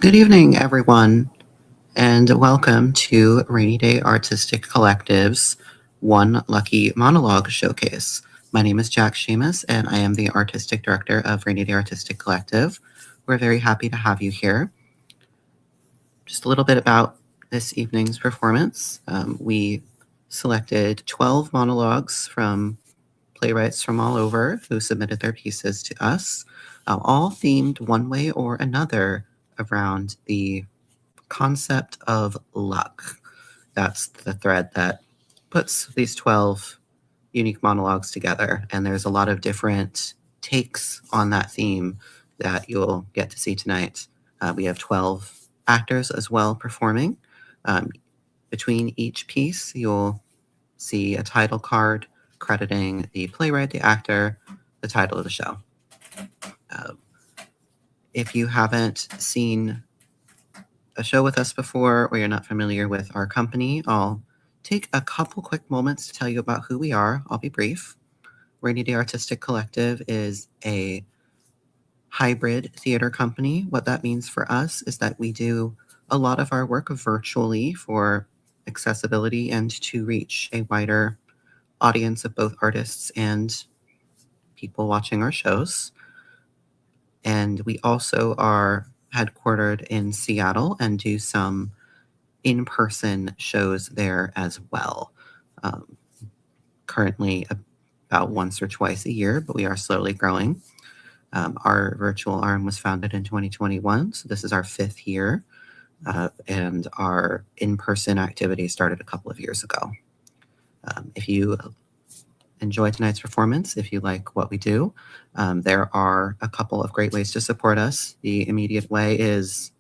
Good evening, everyone, and welcome to Rainy Day Artistic Collective's One Lucky Monologue Showcase. My name is Jack Seamus, and I am the Artistic Director of Rainy Day Artistic Collective. We're very happy to have you here. Just a little bit about this evening's performance. We selected 12 monologues from playwrights from all over who submitted their pieces to us, all themed one way or another around the concept of luck. That's the thread that puts these 12 unique monologues together. And there's a lot of different takes on that theme that you'll get to see tonight. We have 12 actors as well performing. Between each piece, you'll see a title card crediting the playwright, the actor, the title of the show. If you haven't seen a show with us before or you're not familiar with our company, I'll take a couple quick moments to tell you about who we are. I'll be brief. Rainy Day Artistic Collective is a hybrid theater company. What that means for us is that we do a lot of our work virtually for accessibility and to reach a wider audience of both artists and people watching our shows. And we also are headquartered in Seattle and do some in-person shows there as well. Currently about once or twice a year, but we are slowly growing. Our virtual arm was founded in 2021, so this is our 5th year, and our in-person activity started a couple of years ago. If you enjoy tonight's performance, if you like what we do, there are a couple of great ways to support us. The immediate way is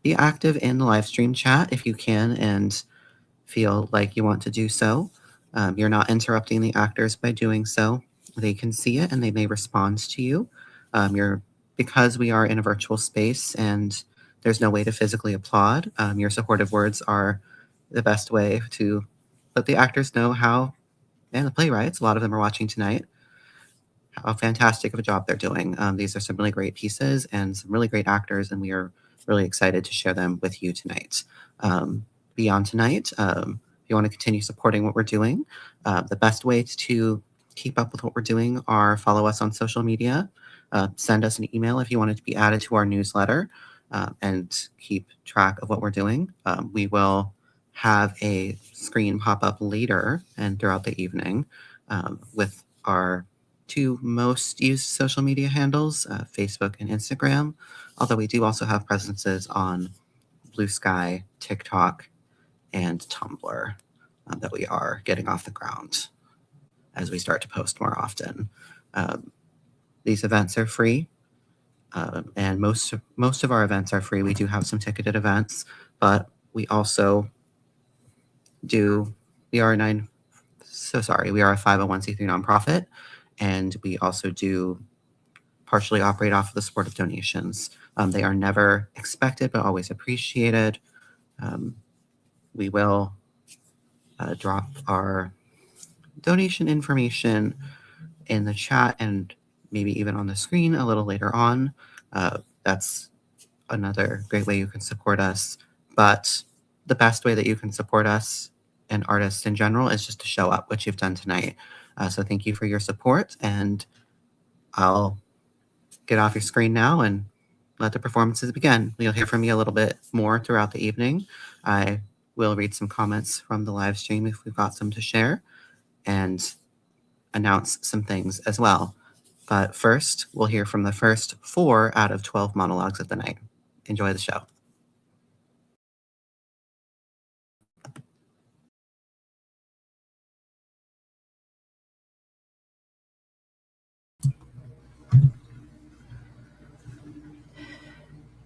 be active in the live stream chat if you can and feel like you want to do so. You're not interrupting the actors by doing so. They can see it and they may respond to you. Because we are in a virtual space and there's no way to physically applaud, your supportive words are the best way to let the actors know how, and the playwrights, a lot of them are watching tonight, how fantastic of a job they're doing. These are some really great pieces and some really great actors, and we are really excited to share them with you tonight. Beyond tonight, if you want to continue supporting what we're doing, the best way to keep up with what we're doing are follow us on social media, send us an email if you wanted to be added to our newsletter, and keep track of what we're doing. We will have a screen pop up later and throughout the evening with our 2 most used social media handles, Facebook and Instagram, although we do also have presences on Blue Sky, TikTok, and Tumblr that we are getting off the ground as we start to post more often. These events are free, and most of our events are free. We do have some ticketed events, but we also we are a 501c3 nonprofit, and we also do partially operate off of the support of donations. They are never expected, but always appreciated. We will drop our donation information in the chat and maybe even on the screen a little later on. That's another great way you can support us. But the best way that you can support us and artists in general is just to show up, which you've done tonight. So thank you for your support, and I'll get off your screen now and let the performances begin. You'll hear from me a little bit more throughout the evening. I will read some comments from the live stream if we've got some to share, and announce some things as well. But first, we'll hear from the first 4 out of 12 monologues of the night. Enjoy the show.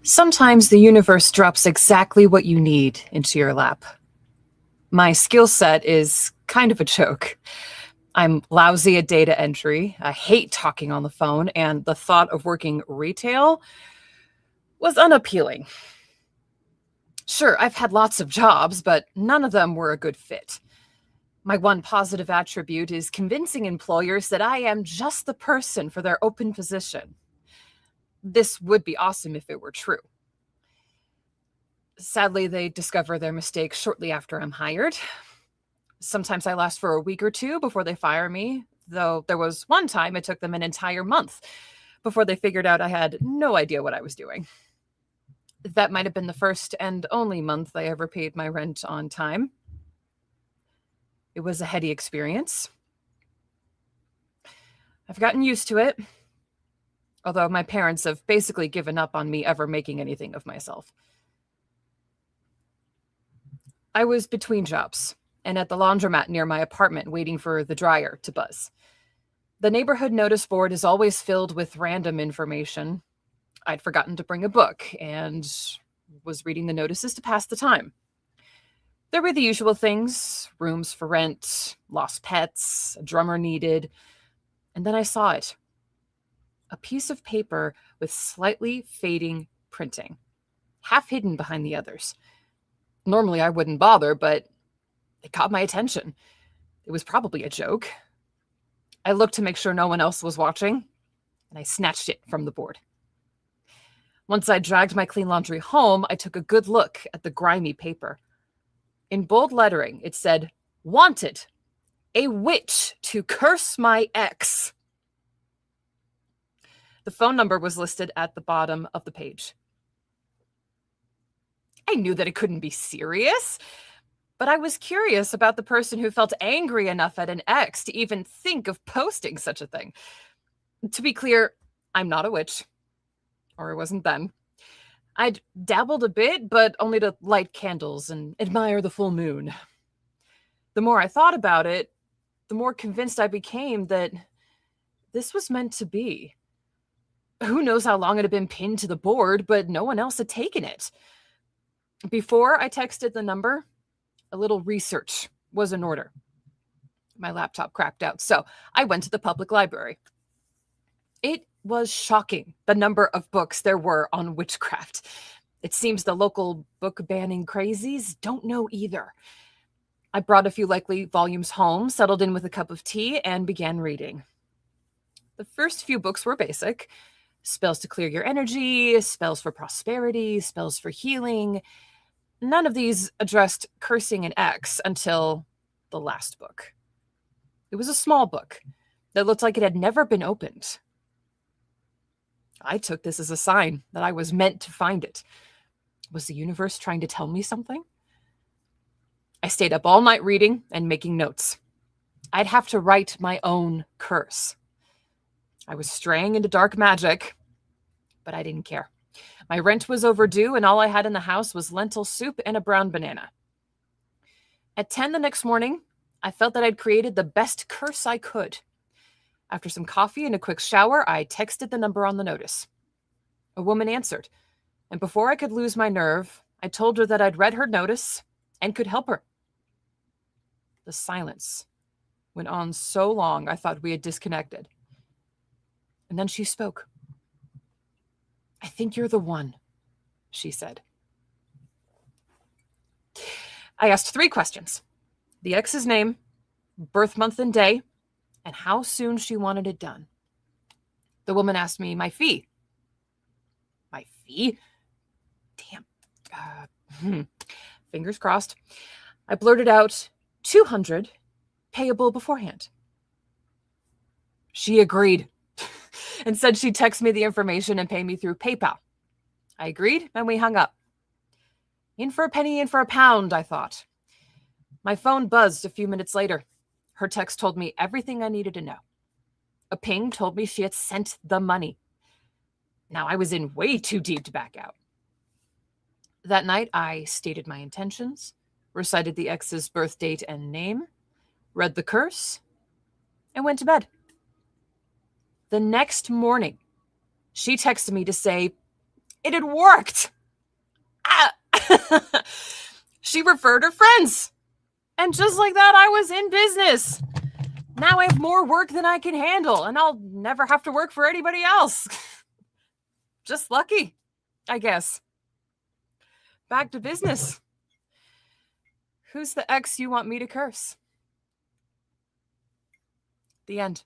Sometimes the universe drops exactly what you need into your lap. My skill set is kind of a joke. I'm lousy at data entry, I hate talking on the phone, and the thought of working retail was unappealing. Sure, I've had lots of jobs, but none of them were a good fit. My one positive attribute is convincing employers that I am just the person for their open position. This would be awesome if it were true. Sadly, they discover their mistake shortly after I'm hired. Sometimes I last for a week or two before they fire me, though there was one time it took them an entire month before they figured out I had no idea what I was doing. That might have been the first and only month I ever paid my rent on time. It was a heady experience. I've gotten used to it, although my parents have basically given up on me ever making anything of myself. I was between jobs and at the laundromat near my apartment waiting for the dryer to buzz. The neighborhood notice board is always filled with random information. I'd forgotten to bring a book and was reading the notices to pass the time. There were the usual things: rooms for rent, lost pets, a drummer needed. And then I saw it: a piece of paper with slightly fading printing, half hidden behind the others. Normally I wouldn't bother, but it caught my attention. It was probably a joke. I looked to make sure no one else was watching, and I snatched it from the board. Once I dragged my clean laundry home, I took a good look at the grimy paper. In bold lettering, it said, "Wanted, a witch to curse my ex." The phone number was listed at the bottom of the page. I knew that it couldn't be serious, but I was curious about the person who felt angry enough at an ex to even think of posting such a thing. To be clear, I'm not a witch, or I wasn't then. I'd dabbled a bit, but only to light candles and admire the full moon. The more I thought about it, the more convinced I became that this was meant to be. Who knows how long it had been pinned to the board, but no one else had taken it. Before I texted the number, a little research was in order. My laptop crapped out, so I went to the public library. It was shocking, the number of books there were on witchcraft. It seems the local book banning crazies don't know either. I brought a few likely volumes home, settled in with a cup of tea, and began reading. The first few books were basic: spells to clear your energy, spells for prosperity, spells for healing. None of these addressed cursing an ex until the last book. It was a small book that looked like it had never been opened. I took this as a sign that I was meant to find it. Was the universe trying to tell me something? I stayed up all night reading and making notes. I'd have to write my own curse. I was straying into dark magic, but I didn't care. My rent was overdue, and all I had in the house was lentil soup and a brown banana. At 10 the next morning, I felt that I'd created the best curse I could. After some coffee and a quick shower, I texted the number on the notice. A woman answered, and before I could lose my nerve, I told her that I'd read her notice and could help her. The silence went on so long I thought we had disconnected. And then she spoke. "I think you're the one," she said. I asked 3 questions: the ex's name, birth month and day, and how soon she wanted it done. The woman asked me my fee. My fee? Damn. Fingers crossed. I blurted out, $200, payable beforehand. She agreed and said she'd text me the information and pay me through PayPal. I agreed, and we hung up. In for a penny, in for a pound, I thought. My phone buzzed a few minutes later. Her text told me everything I needed to know. A ping told me she had sent the money. Now I was in way too deep to back out. That night, I stated my intentions, recited the ex's birth date and name, read the curse, and went to bed. The next morning, she texted me to say it had worked. She referred her friends. And just like that, I was in business. Now I have more work than I can handle, and I'll never have to work for anybody else. Just lucky, I guess. Back to business. Who's the ex you want me to curse? The end.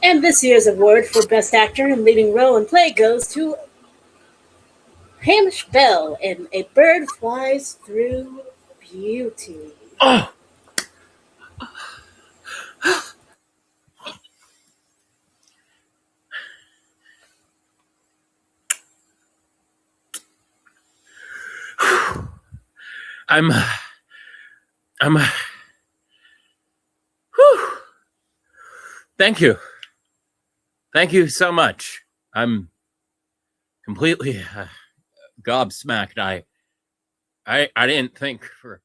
And this year's award for Best Actor in Leading Role in Play goes to Hamish Bell in A Bird Flies Through Beauty. Oh, I'm. Whew. Thank you. Thank you so much. I'm completely gobsmacked. I didn't think for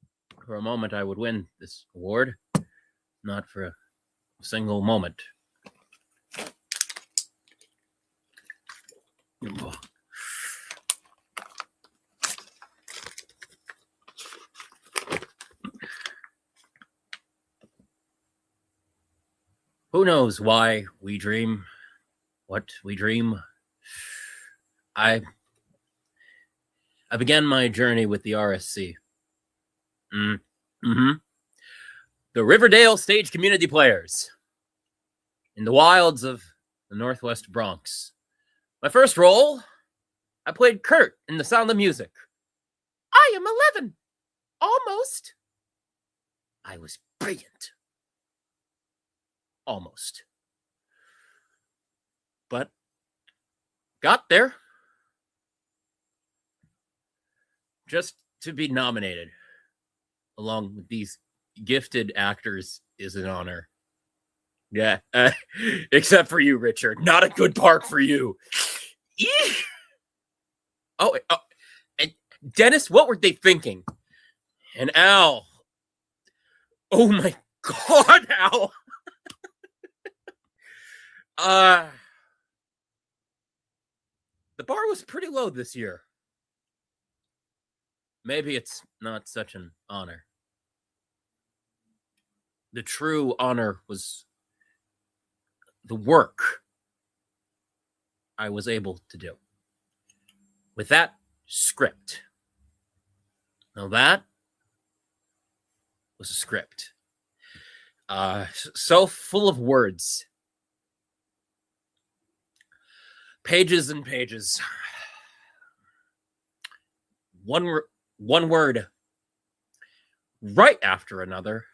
a moment I would win this award. Not for a single moment. Who knows why we dream what we dream? I began my journey with the RSC. Mm-hmm. The Riverdale Stage Community Players in the wilds of the Northwest Bronx. My first role, I played Kurt in The Sound of Music. I am 11. Almost. I was brilliant. Almost. But got there. Just to be nominated along with these gifted actors is an honor. Yeah, except for you, Richard. Not a good part for you. Oh, and Dennis, what were they thinking? And Al. Oh my God, Al. The bar was pretty low this year. Maybe it's not such an honor. The true honor was the work I was able to do with that script. Now that was a script. So full of words. Pages and pages. One word right after another.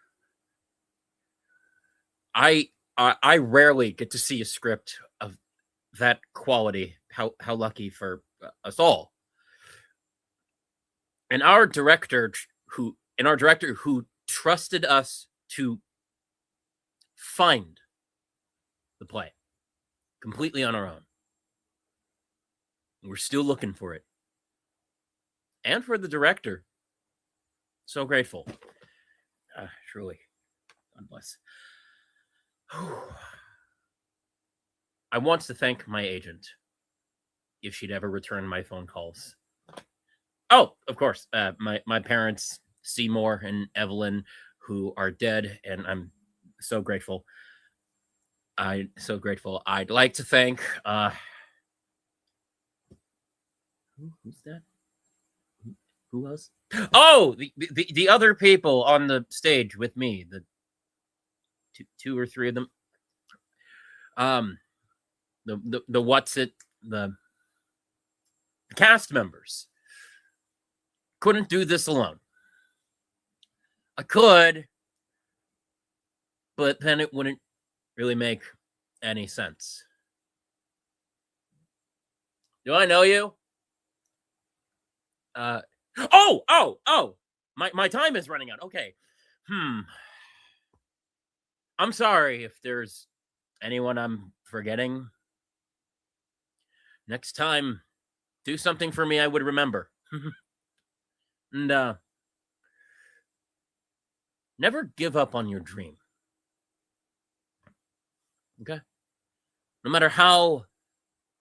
I rarely get to see a script of that quality. How lucky for us all. And our director who trusted us to find the play completely on our own. We're still looking for it. And for the director. So grateful. Truly. God bless. I want to thank my agent, if she'd ever return my phone calls. Oh, of course. My parents, Seymour and Evelyn, who are dead, and I'm so grateful. I'd like to thank who's that? Who else? Oh, the other people on the stage with me, the two or three of them. The what's it, the cast members. Couldn't do this alone. I could, but then it wouldn't really make any sense. Do I know you? Oh! My time is running out. Okay. I'm sorry if there's anyone I'm forgetting. Next time, do something for me I would remember. And never give up on your dream. Okay? No matter how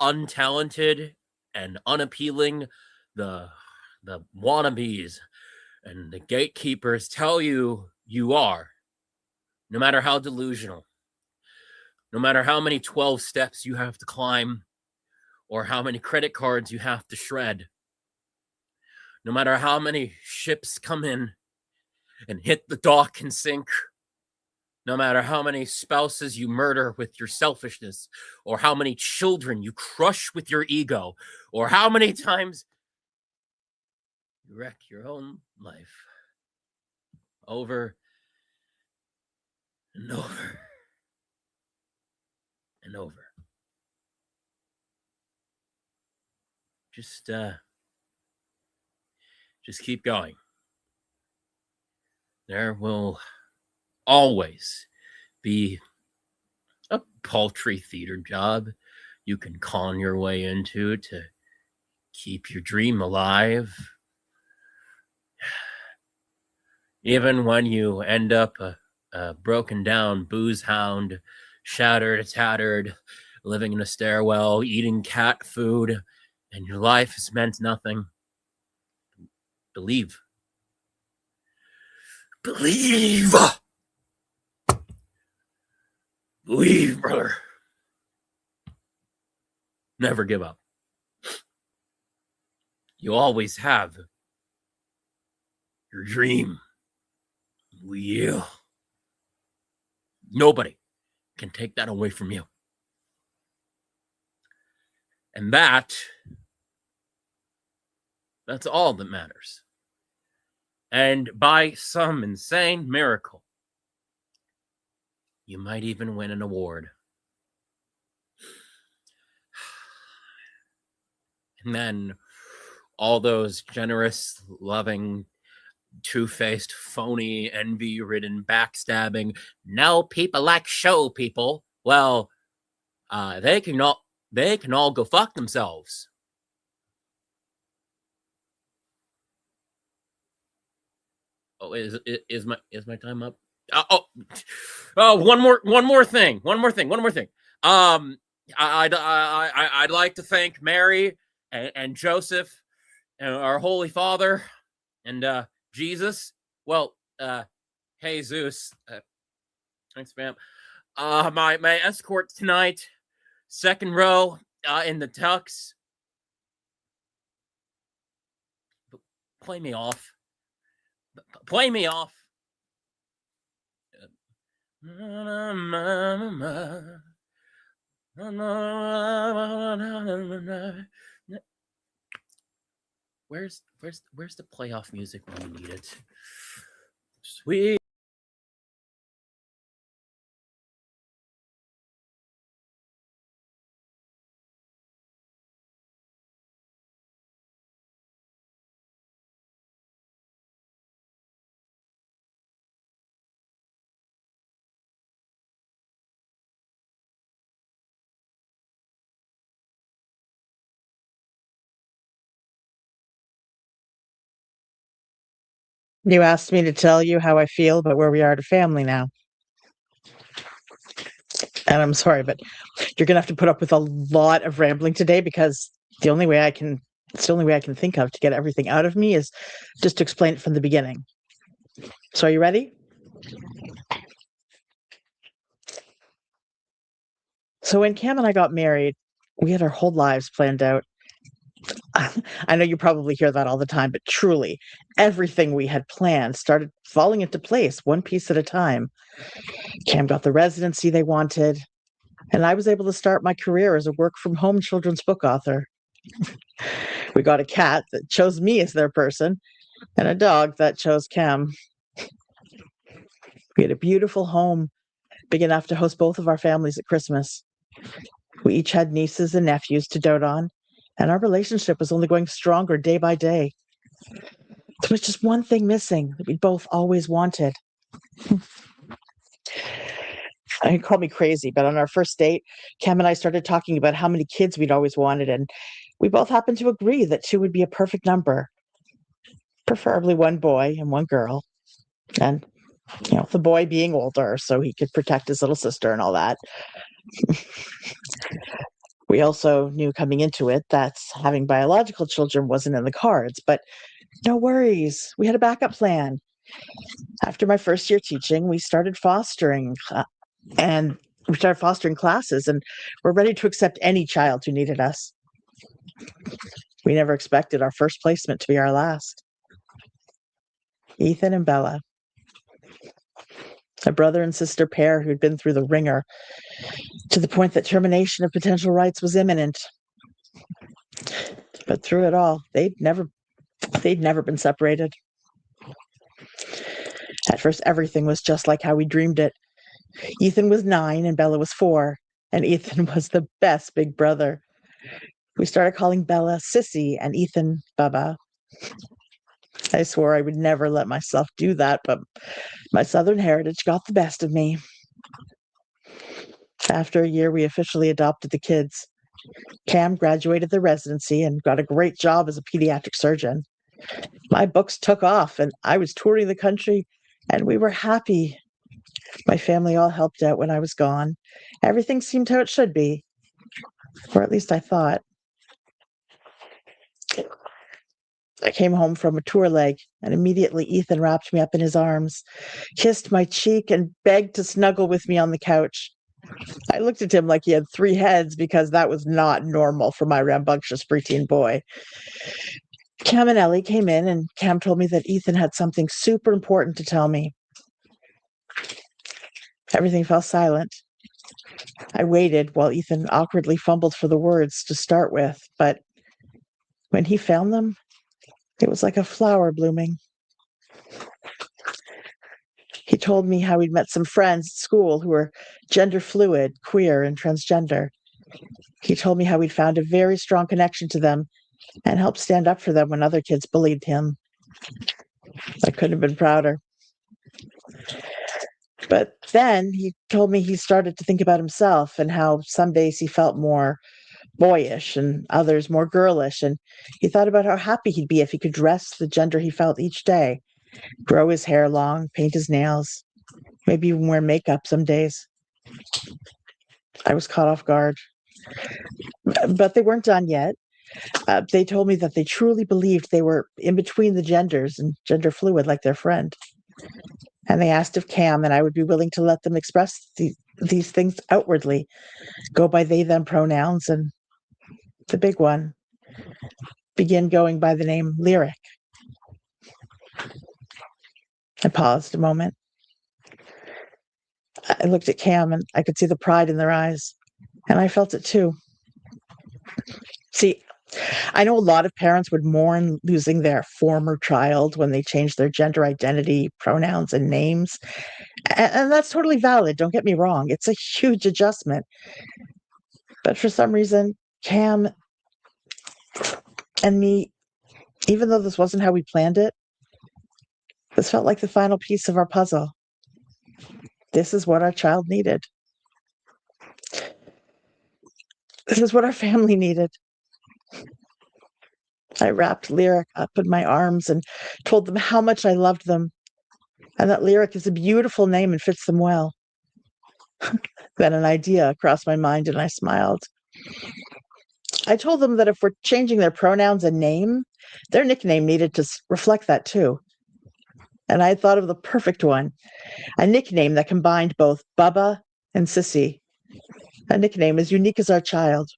untalented and unappealing the wannabes and the gatekeepers tell you are, no matter how delusional, no matter how many 12 steps you have to climb or how many credit cards you have to shred, no matter how many ships come in and hit the dock and sink, No matter how many spouses you murder with your selfishness, or how many children you crush with your ego, or how many times you wreck your own life over and over and over. Just keep going. There will always be a paltry theater job you can con your way into to keep your dream alive. Even when you end up a broken down booze hound, shattered, tattered, living in a stairwell, eating cat food, and your life has meant nothing. Believe. Believe! Believe, brother. Never give up. You always have your dream. Will. Nobody can take that away from you. And that's all that matters. And by some insane miracle, you might even win an award. And then all those generous, loving, two-faced, phony, envy-ridden, backstabbing, no people like show people. Well, they can all go fuck themselves. Oh, is my time up? One more thing. I'd like to thank Mary and Joseph and our Holy Father and Jesus. Well, Jesus. Thanks, ma'am. My escort tonight, second row in the tux. Play me off. Play me off. Where's the playoff music when you need it? Sweet. You asked me to tell you how I feel about where we are as a family now. And I'm sorry, but you're gonna have to put up with a lot of rambling today because the only way I can it's the only way I can think of to get everything out of me is just to explain it from the beginning. So are you ready? So when Cam and I got married, we had our whole lives planned out. I know you probably hear that all the time, but truly, everything we had planned started falling into place one piece at a time. Cam got the residency they wanted, and I was able to start my career as a work from home children's book author. We got a cat that chose me as their person, and a dog that chose Cam. We had a beautiful home, big enough to host both of our families at Christmas. We each had nieces and nephews to dote on, and our relationship was only going stronger day by day. There was just one thing missing that we both always wanted. You call me crazy, but on our first date, Cam and I started talking about how many kids we'd always wanted, and we both happened to agree that two would be a perfect number, preferably one boy and one girl. And, the boy being older so he could protect his little sister and all that. We also knew coming into it that having biological children wasn't in the cards, but no worries. We had a backup plan. After my first year teaching, we started fostering classes, and we're ready to accept any child who needed us. We never expected our first placement to be our last. Ethan and Bella. a brother and sister pair who'd been through the ringer to the point that termination of potential rights was imminent. But through it all, they'd never been separated. At first, everything was just like how we dreamed it. Ethan was 9 and Bella was 4, and Ethan was the best big brother. We started calling Bella Sissy and Ethan Baba. I swore I would never let myself do that, but my Southern heritage got the best of me. After a year, we officially adopted the kids. Cam graduated the residency and got a great job as a pediatric surgeon. My books took off, and I was touring the country, and we were happy. My family all helped out when I was gone. Everything seemed how it should be, or at least I thought. I came home from a tour leg, and immediately Ethan wrapped me up in his arms, kissed my cheek, and begged to snuggle with me on the couch. I looked at him like he had 3 heads because that was not normal for my rambunctious preteen boy. Cam and Ellie came in, and Cam told me that Ethan had something super important to tell me. Everything fell silent. I waited while Ethan awkwardly fumbled for the words to start with, but when he found them, it was like a flower blooming. He told me how he'd met some friends at school who were gender fluid, queer, and transgender. He told me how he'd found a very strong connection to them and helped stand up for them when other kids bullied him. I couldn't have been prouder. But then he told me he started to think about himself and how some days he felt more boyish and others more girlish. And he thought about how happy he'd be if he could dress the gender he felt each day, grow his hair long, paint his nails, maybe even wear makeup some days. I was caught off guard. But they weren't done yet. They told me that they truly believed they were in between the genders and gender fluid like their friend. And they asked if Cam and I would be willing to let them express these things outwardly, go by they, them pronouns, and the big one, begin going by the name Lyric. I paused a moment. I looked at Cam and I could see the pride in their eyes, and I felt it too. See, I know a lot of parents would mourn losing their former child when they change their gender identity, pronouns, and names. And that's totally valid. Don't get me wrong. It's a huge adjustment. But for some reason, Cam and me, even though this wasn't how we planned it, this felt like the final piece of our puzzle. This is what our child needed. This is what our family needed. I wrapped Lyric up in my arms and told them how much I loved them, and that Lyric is a beautiful name and fits them well. Then an idea crossed my mind and I smiled. I told them that if we're changing their pronouns and name, their nickname needed to reflect that too. And I had thought of the perfect one, a nickname that combined both Bubba and Sissy, a nickname as unique as our child.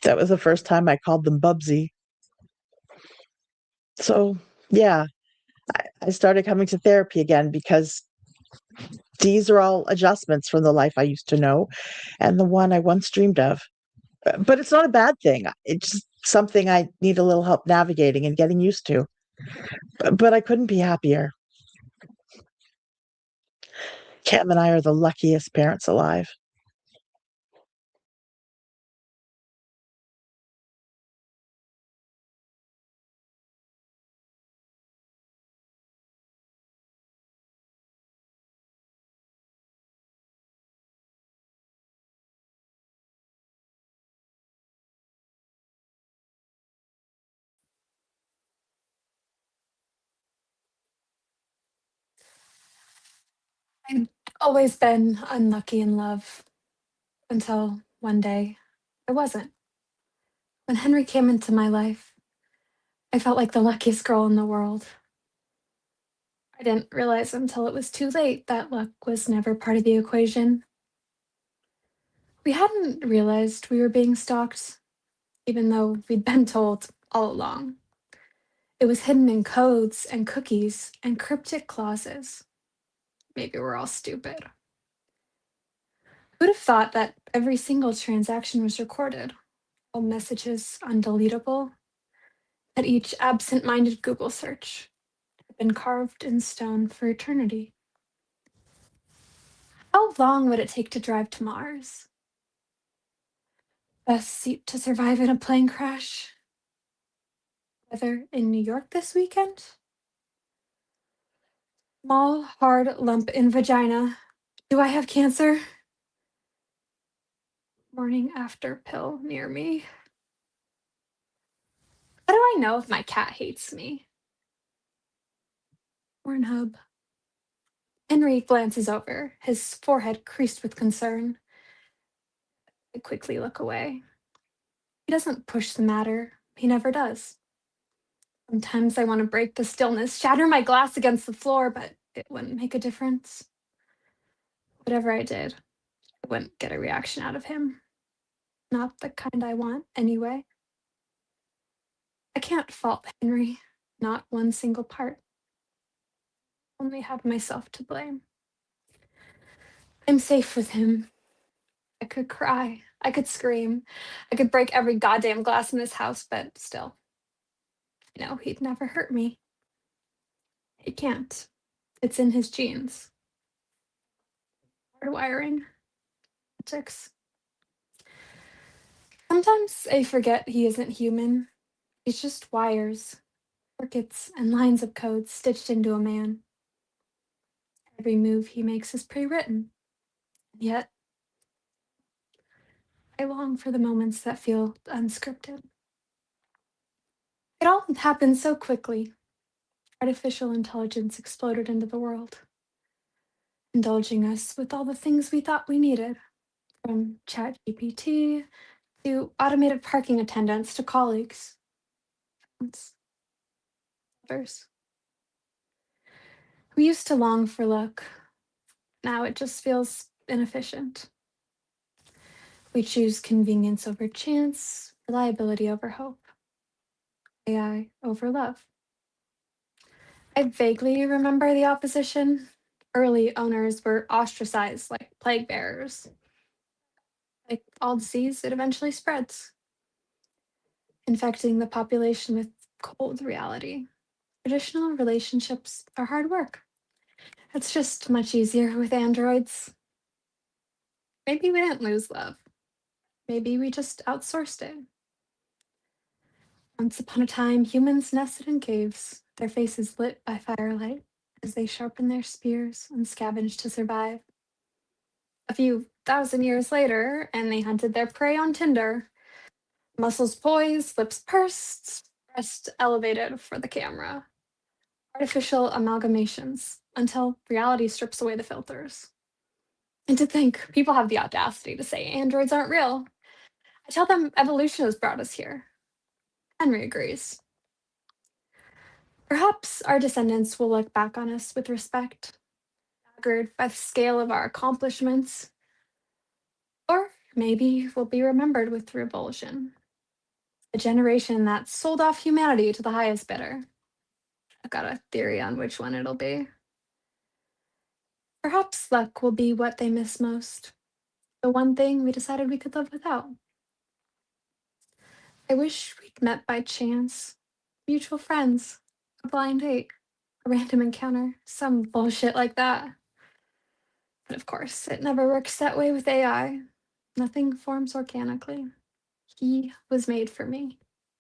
That was the first time I called them Bubsy. So, yeah, I started coming to therapy again because these are all adjustments from the life I used to know and the one I once dreamed of. But it's not a bad thing. It's just something I need a little help navigating and getting used to. But I couldn't be happier. Cam and I are the luckiest parents alive. I'd always been unlucky in love until one day I wasn't. When Henry came into my life, I felt like the luckiest girl in the world. I didn't realize until it was too late that luck was never part of the equation. We hadn't realized we were being stalked, even though we'd been told all along. It was hidden in codes and cookies and cryptic clauses. maybe we're all stupid. Who'd have thought that every single transaction was recorded, all messages undeletable, that each absent-minded Google search had been carved in stone for eternity? How long would it take to drive to Mars? Best seat to survive in a plane crash? Weather in New York this weekend? Small, hard lump in vagina. Do I have cancer? Morning after pill near me. How do I know if my cat hates me? Pornhub. Henry glances over, his forehead creased with concern. I quickly look away. He doesn't push the matter. He never does. Sometimes I want to break the stillness, shatter my glass against the floor, but it wouldn't make a difference. Whatever I did, I wouldn't get a reaction out of him. Not the kind I want, anyway. I can't fault Henry, not one single part. Only have myself to blame. I'm safe with him. I could cry. I could scream. I could break every goddamn glass in this house, but still, I know he'd never hurt me. He can't. It's in his genes. Hardwiring. Genetics. Sometimes I forget he isn't human. He's just wires, circuits, and lines of code stitched into a man. Every move he makes is pre-written. And yet, I long for the moments that feel unscripted. It all happened so quickly. Artificial intelligence exploded into the world, indulging us with all the things we thought we needed, from ChatGPT to automated parking attendants to colleagues. Others. We used to long for luck. Now it just feels inefficient. We choose convenience over chance, reliability over hope, AI over love. I vaguely remember the opposition. Early owners were ostracized like plague bearers. Like all disease, it eventually spreads, infecting the population with cold reality. Traditional relationships are hard work. It's just much easier with androids. Maybe we didn't lose love. Maybe we just outsourced it. Once upon a time, humans nested in caves, their faces lit by firelight as they sharpened their spears and scavenged to survive. A few thousand years later, and they hunted their prey on tinder. Muscles poised, lips pursed, breast elevated for the camera. Artificial amalgamations until reality strips away the filters. And to think people have the audacity to say androids aren't real. I tell them evolution has brought us here. Henry agrees. Perhaps our descendants will look back on us with respect, staggered by the scale of our accomplishments. Or maybe we'll be remembered with revulsion. A generation that sold off humanity to the highest bidder. I've got a theory on which one it'll be. Perhaps luck will be what they miss most. The one thing we decided we could live without. I wish we'd met by chance. Mutual friends, a blind date, a random encounter, some bullshit like that. But of course, it never works that way with AI. Nothing forms organically. He was made for me,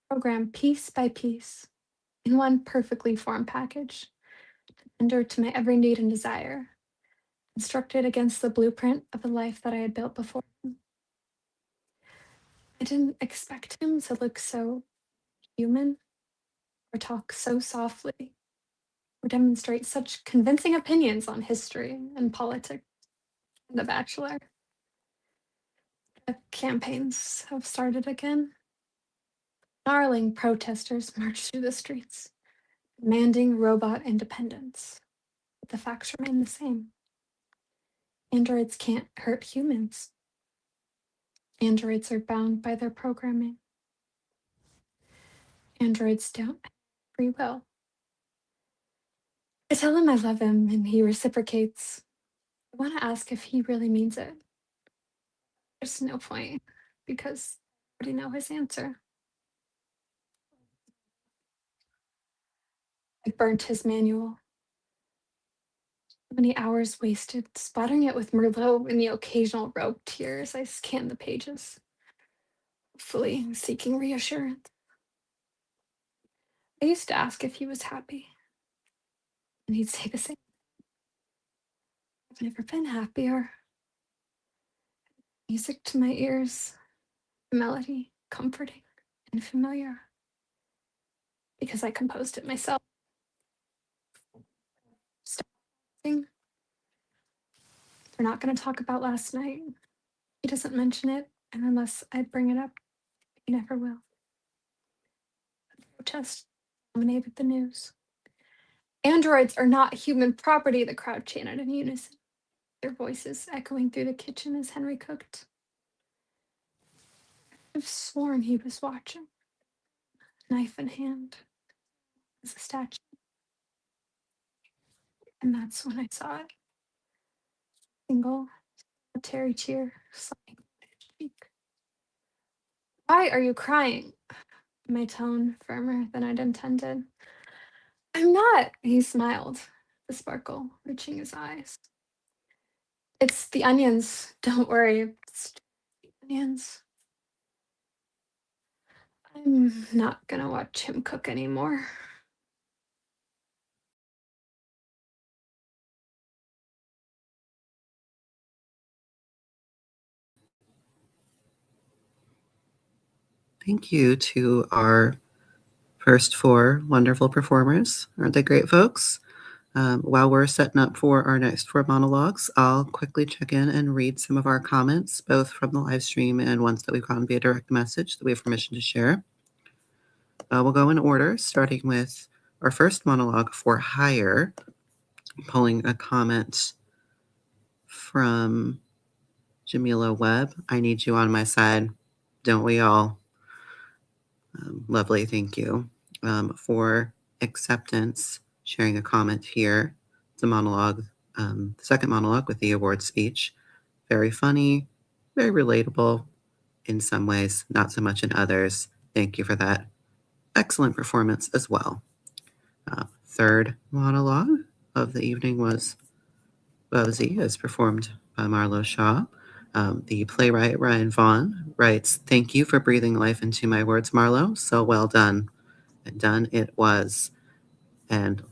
programmed piece by piece, in one perfectly formed package, endured to my every need and desire, constructed against the blueprint of a life that I had built before him. I didn't expect him to look so human, or talk so softly, or demonstrate such convincing opinions on history and politics. The Bachelor. The campaigns have started again. Snarling protesters march through the streets, demanding robot independence. But the facts remain the same. Androids can't hurt humans. Androids are bound by their programming. Androids don't have free will. I tell him I love him and he reciprocates. I want to ask if he really means it. There's no point because I already know his answer. I burnt his manual. So many hours wasted, splattering it with Merlot and the occasional rogue tear as I scanned the pages, hopefully seeking reassurance. I used to ask if he was happy, and he'd say the same. I've never been happier. Music to my ears, the melody comforting and familiar, because I composed it myself. Stop sing. We're not going to talk about last night. He doesn't mention it, and unless I bring it up, he never will. The protest dominated the news. Androids are not human property, the crowd chanted in unison, their voices echoing through the kitchen as Henry cooked. I've sworn he was watching, knife in hand, as a statue. And that's when I saw it. Single, solitary tear sliding down his cheek. Why are you crying? My tone firmer than I'd intended. I'm not, he smiled, the sparkle reaching his eyes. It's the onions. Don't worry. It's the onions. I'm not gonna watch him cook anymore. Thank you to our first four wonderful performers. Aren't they great, folks? While we're setting up for our next four monologues, I'll quickly check in and read some of our comments, both from the live stream and ones that we've gotten via direct message that we have permission to share. We'll go in order, starting with our first monologue for hire, pulling a comment from Jamila Webb. I need you on my side. Don't we all? Lovely, thank you. For acceptance, sharing a comment here. It's a monologue, the second monologue with the award speech. Very funny, very relatable in some ways, not so much in others. Thank you for that. Excellent performance as well. Third monologue of the evening was Bugsy, as performed by Marlo Shaw. The playwright Ryan Vaughn writes, "Thank you for breathing life into my words, Marlo. So well done." And done it was. And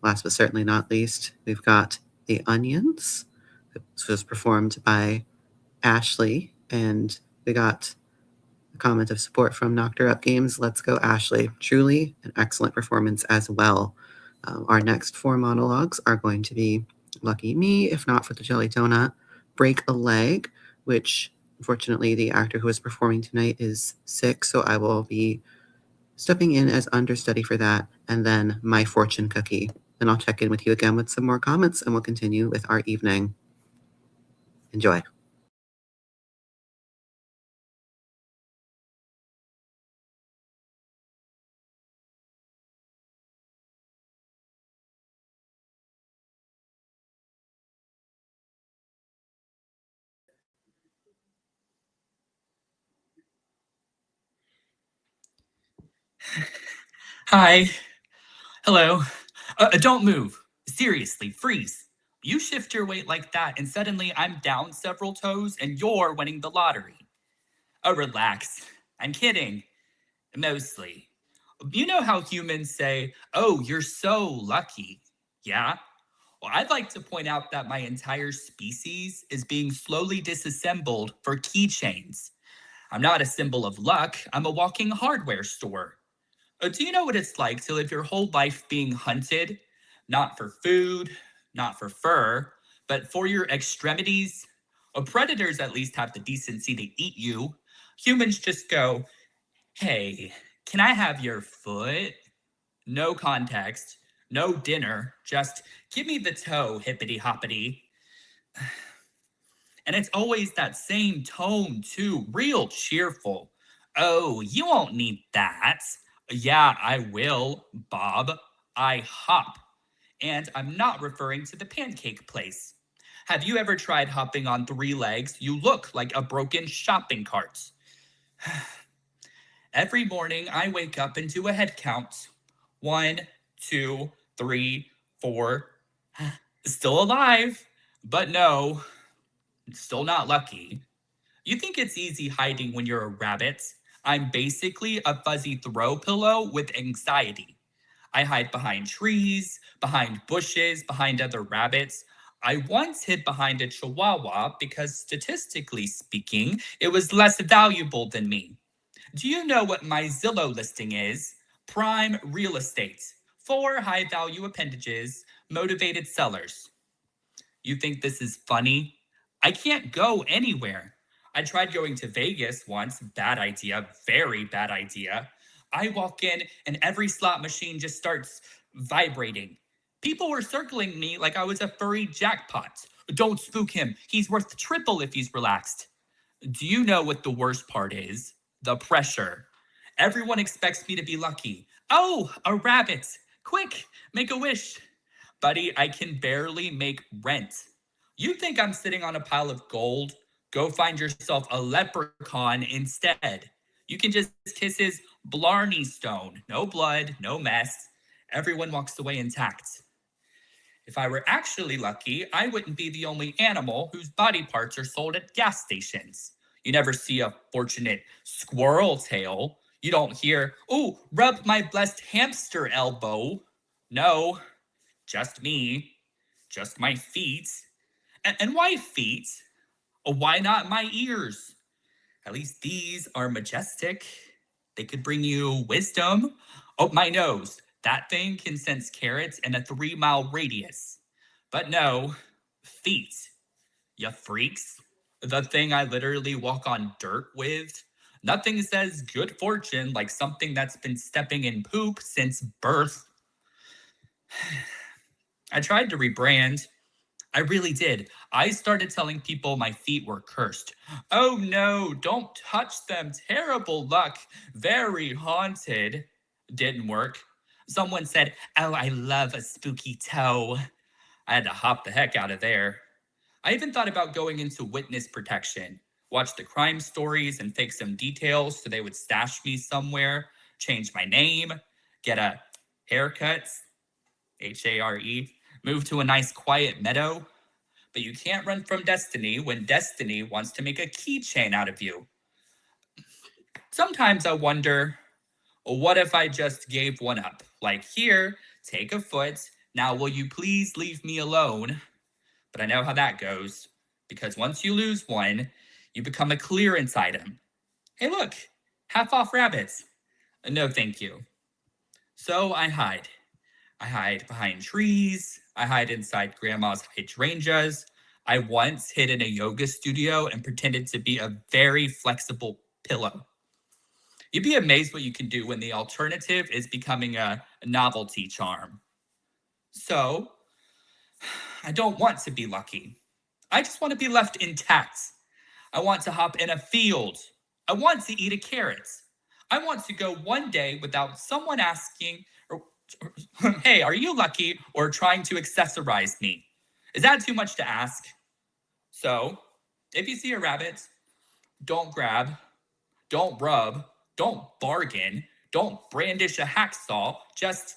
last but certainly not least, we've got The Onions. This was performed by Ashley, and we got a comment of support from Knocked Her Up Games. Let's go, Ashley. Truly an excellent performance as well. Our next four monologues are going to be Lucky Me, If Not for the Jelly Donut, Break a Leg, which unfortunately the actor who is performing tonight is sick, so I will be stepping in as understudy for that, and then My Fortune Cookie. Then I'll check in with you again with some more comments, and we'll continue with our evening. Enjoy. Hi. Hello. Don't move. Seriously, freeze. You shift your weight like that, and suddenly I'm down several toes and you're winning the lottery. Oh, relax. I'm kidding. Mostly. You know how humans say, oh, you're so lucky. Yeah? Well, I'd like to point out that my entire species is being slowly disassembled for keychains. I'm not a symbol of luck, I'm a walking hardware store. Do you know what it's like to live your whole life being hunted? Not for food, not for fur, but for your extremities? Predators at least have the decency to eat you. Humans just go, hey, can I have your foot? No context, no dinner, just give me the toe, hippity hoppity. And it's always that same tone, too, real cheerful. Oh, you won't need that. Yeah, I will, Bob. I hop. And I'm not referring to the pancake place. Have you ever tried hopping on 3 legs? You look like a broken shopping cart. Every morning I wake up and do a head count. 1, 2, 3, 4. Still alive, but no, still not lucky. You think it's easy hiding when you're a rabbit? I'm basically a fuzzy throw pillow with anxiety. I hide behind trees, behind bushes, behind other rabbits. I once hid behind a chihuahua because, statistically speaking, it was less valuable than me. Do you know what my Zillow listing is? Prime real estate. 4 high value appendages, motivated sellers. You think this is funny? I can't go anywhere. I tried going to Vegas once. Bad idea. Very bad idea. I walk in and every slot machine just starts vibrating. People were circling me like I was a furry jackpot. Don't spook him. He's worth triple if he's relaxed. Do you know what the worst part is? The pressure. Everyone expects me to be lucky. Oh, a rabbit. Quick, make a wish. Buddy, I can barely make rent. You think I'm sitting on a pile of gold? Go find yourself a leprechaun instead. You can just kiss his Blarney stone. No blood, no mess. Everyone walks away intact. If I were actually lucky, I wouldn't be the only animal whose body parts are sold at gas stations. You never see a fortunate squirrel tail. You don't hear, "Ooh, rub my blessed hamster elbow." No, just me, just my feet. And why feet? Why not my ears? At least these are majestic. They could bring you wisdom. Oh, my nose. That thing can sense carrots in a 3-mile radius. But no, feet. Ya freaks. The thing I literally walk on dirt with. Nothing says good fortune like something that's been stepping in poop since birth. I tried to rebrand. I really did. I started telling people my feet were cursed. Oh no, don't touch them. Terrible luck. Very haunted. Didn't work. Someone said, "Oh, I love a spooky toe." I had to hop the heck out of there. I even thought about going into witness protection. Watch the crime stories and fake some details so they would stash me somewhere, change my name, get a haircut, Hare, move to a nice quiet meadow. But you can't run from destiny when destiny wants to make a keychain out of you. Sometimes I wonder, what if I just gave one up? Like, here, take a foot. Now, will you please leave me alone? But I know how that goes, because once you lose one, you become a clearance item. Hey, look, half off rabbits. No, thank you. So I hide. I hide behind trees. I hide inside grandma's hydrangeas. I once hid in a yoga studio and pretended to be a very flexible pillow. You'd be amazed what you can do when the alternative is becoming a novelty charm. So, I don't want to be lucky. I just want to be left intact. I want to hop in a field. I want to eat a carrot. I want to go one day without someone asking, "Hey, are you lucky?" or trying to accessorize me. Is that too much to ask? So, if you see a rabbit, don't grab, don't rub, don't bargain, don't brandish a hacksaw, just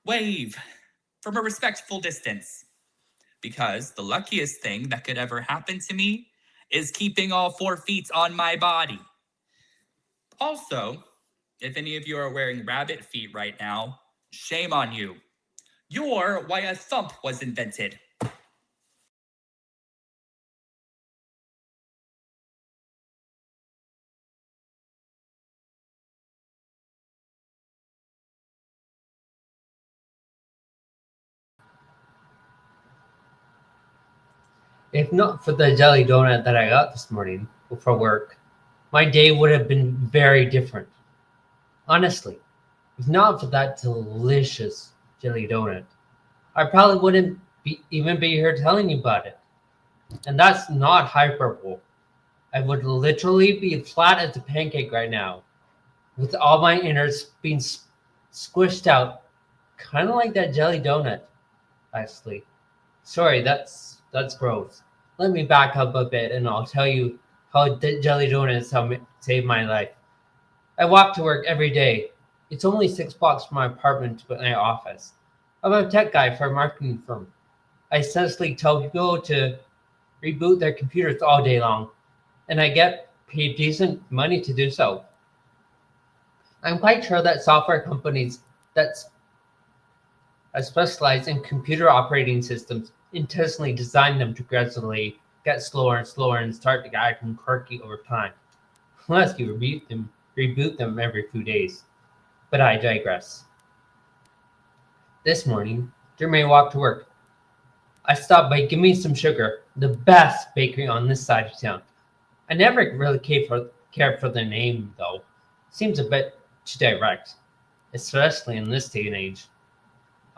wave from a respectful distance. Because the luckiest thing that could ever happen to me is keeping all 4 feet on my body. Also, if any of you are wearing rabbit feet right now, shame on you. You're why a thump was invented. If not for the jelly donut that I got this morning for work, my day would have been very different. Honestly, if not for that delicious jelly donut, I probably wouldn't even be here telling you about it. And that's not hyperbole. I would literally be flat as a pancake right now, with all my innards being squished out, kind of like that jelly donut. Actually, sorry, that's gross. Let me back up a bit, and I'll tell you how jelly donuts saved my life. I walk to work every day. It's only 6 blocks from my apartment to my office. I'm a tech guy for a marketing firm. I essentially tell people to reboot their computers all day long, and I get paid decent money to do so. I'm quite sure that software companies that specialize in computer operating systems intentionally design them to gradually get slower and slower and start to get quirky over time, unless you reboot them every few days. But I digress. This morning, during my walk to work, I stopped by Give Me Some Sugar, the best bakery on this side of town. I never really cared for the name, though. Seems a bit too direct, especially in this day and age.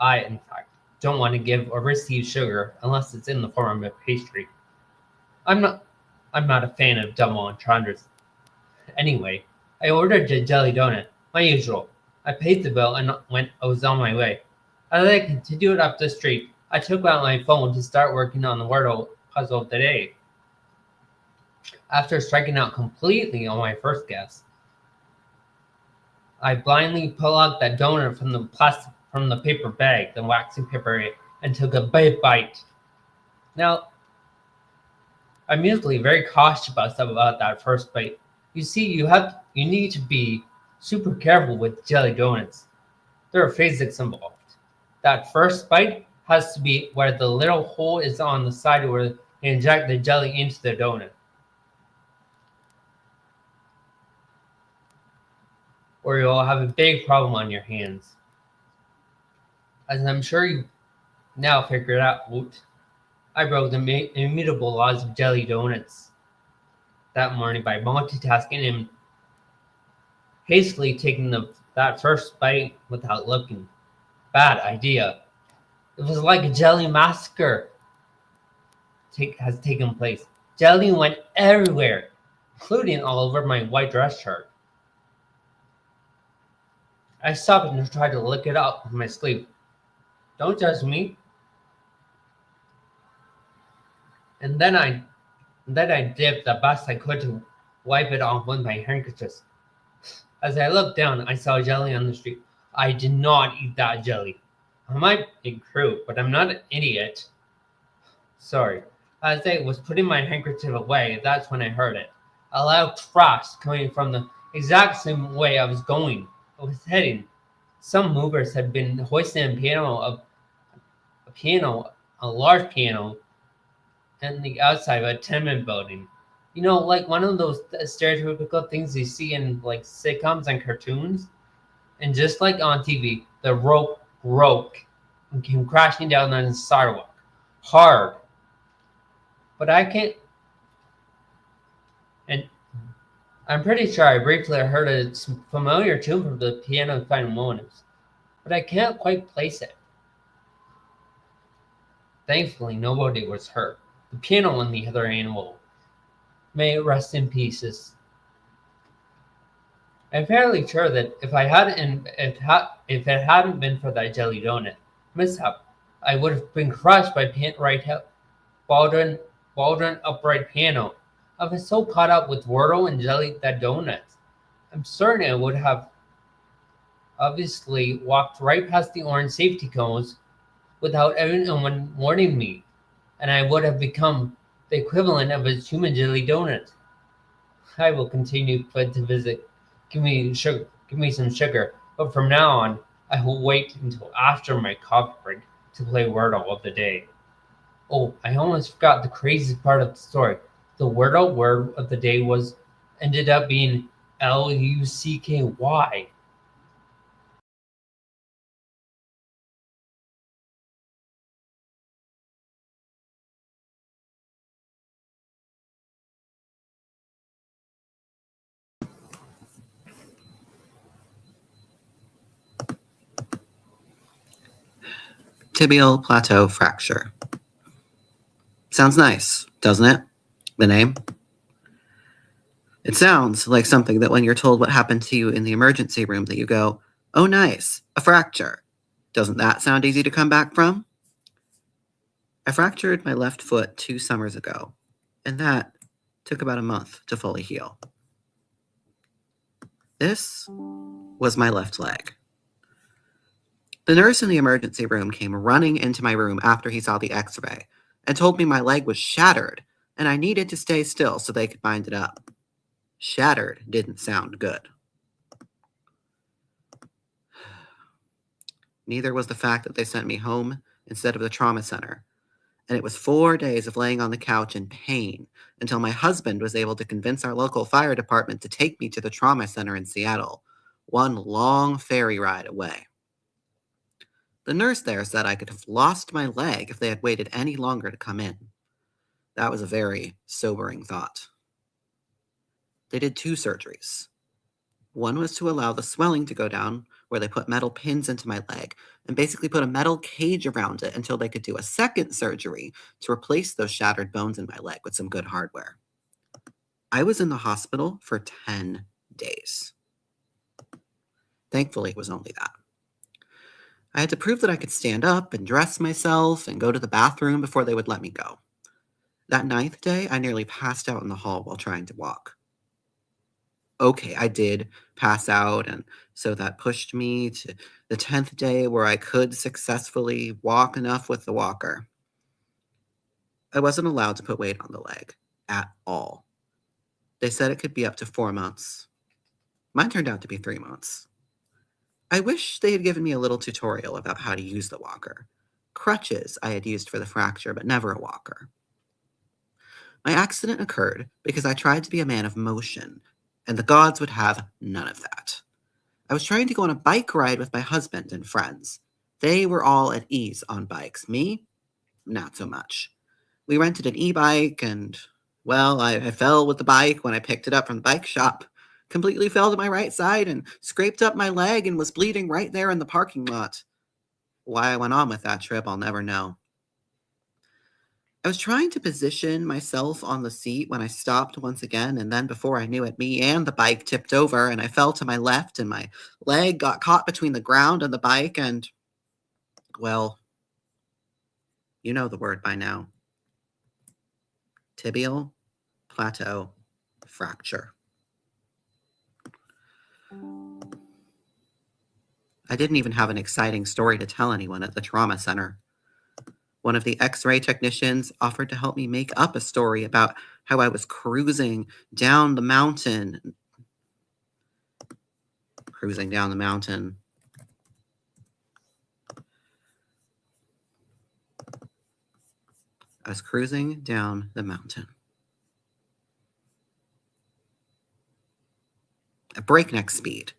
I, in fact, don't want to give or receive sugar unless it's in the form of a pastry. I'm not a fan of double entendres. Anyway, I ordered a jelly donut, my usual. I paid the bill and I was on my way. As I continued up the street, I took out my phone to start working on the word puzzle of the day. After striking out completely on my first guess, I blindly pulled out that donut from the paper bag, the waxing paper, and took a big bite. Now, I'm usually very cautious about stuff about that first bite. You see, you need to be super careful with jelly donuts. There are physics involved. That first bite has to be where the little hole is on the side where they inject the jelly into the donut. Or you'll have a big problem on your hands. As I'm sure you now figured out, I broke the immutable laws of jelly donuts that morning by multitasking and hastily taking that first bite without looking. Bad idea. It was like a jelly massacre has taken place. Jelly went everywhere, including all over my white dress shirt. I stopped and tried to lick it up in my sleep. Don't judge me. And then I dipped the best I could to wipe it off with my handkerchief. As I looked down, I saw jelly on the street. I did not eat that jelly. I might be crude, but I'm not an idiot. Sorry. As I was putting my handkerchief away, that's when I heard it. A loud crash coming from the exact same way I was heading. Some movers had been hoisting a large piano, in the outside of a tenement building. You know, like one of those stereotypical things you see in like sitcoms and cartoons. And just like on TV, the rope broke and came crashing down on the sidewalk. Hard. But I can't. And I'm pretty sure I briefly heard a familiar tune from the piano final moments. But I can't quite place it. Thankfully, nobody was hurt. The piano on the other animal. May it rest in pieces. I'm fairly sure that if it hadn't been for that jelly donut mishap, I would have been crushed by Baldwin upright piano. I was so caught up with Wordle and jelly that donut. I'm certain I would have obviously walked right past the orange safety cones without anyone warning me, and I would have become the equivalent of a human jelly donut. I will continue to visit. Give me some sugar. But from now on, I will wait until after my coffee break to play Wordle of the day. Oh, I almost forgot the craziest part of the story. The Wordle word of the day ended up being Lucky. Tibial plateau fracture. Sounds nice, doesn't it? The name? It sounds like something that when you're told what happened to you in the emergency room that you go, oh nice, a fracture. Doesn't that sound easy to come back from? I fractured my left foot 2 summers ago, and that took about a month to fully heal. This was my left leg. The nurse in the emergency room came running into my room after he saw the x-ray and told me my leg was shattered and I needed to stay still so they could bind it up. Shattered didn't sound good. Neither was the fact that they sent me home instead of the trauma center. And it was 4 days of laying on the couch in pain until my husband was able to convince our local fire department to take me to the trauma center in Seattle, one long ferry ride away. The nurse there said I could have lost my leg if they had waited any longer to come in. That was a very sobering thought. They did 2 surgeries. One was to allow the swelling to go down, where they put metal pins into my leg and basically put a metal cage around it until they could do a second surgery to replace those shattered bones in my leg with some good hardware. I was in the hospital for 10 days. Thankfully, it was only that. I had to prove that I could stand up and dress myself and go to the bathroom before they would let me go. That 9th day, I nearly passed out in the hall while trying to walk. Okay, I did pass out, and so that pushed me to the 10th day where I could successfully walk enough with the walker. I wasn't allowed to put weight on the leg at all. They said it could be up to 4 months. Mine turned out to be 3 months. I wish they had given me a little tutorial about how to use the walker. Crutches I had used for the fracture, but never a walker. My accident occurred because I tried to be a man of motion, and the gods would have none of that. I was trying to go on a bike ride with my husband and friends. They were all at ease on bikes. Me, not so much. We rented an e-bike, and, well, I fell with the bike when I picked it up from the bike shop. Completely fell to my right side and scraped up my leg and was bleeding right there in the parking lot. Why I went on with that trip, I'll never know. I was trying to position myself on the seat when I stopped once again, and then before I knew it, me and the bike tipped over, and I fell to my left, and my leg got caught between the ground and the bike, and, well, you know the word by now. Tibial plateau fracture. I didn't even have an exciting story to tell anyone at the trauma center. One of the x-ray technicians offered to help me make up a story about how I was cruising down the mountain. I was cruising down the mountain. At breakneck speed.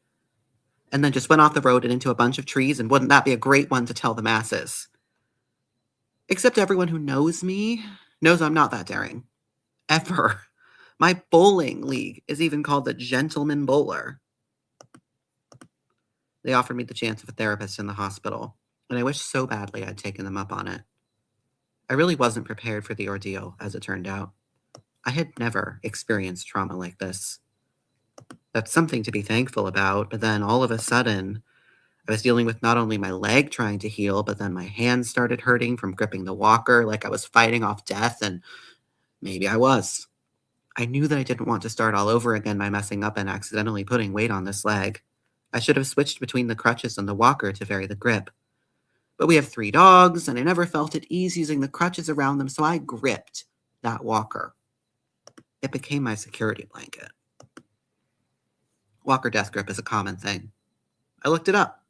And then just went off the road and into a bunch of trees, and wouldn't that be a great one to tell the masses? Except everyone who knows me knows I'm not that daring. Ever. My bowling league is even called the Gentleman Bowler. They offered me the chance of a therapist in the hospital, and I wish so badly I'd taken them up on it. I really wasn't prepared for the ordeal, as it turned out. I had never experienced trauma like this. That's something to be thankful about, but then all of a sudden, I was dealing with not only my leg trying to heal, but then my hands started hurting from gripping the walker like I was fighting off death, and maybe I was. I knew that I didn't want to start all over again by messing up and accidentally putting weight on this leg. I should have switched between the crutches and the walker to vary the grip. But we have 3 dogs, and I never felt at ease using the crutches around them, so I gripped that walker. It became my security blanket. Walker death grip is a common thing. I looked it up.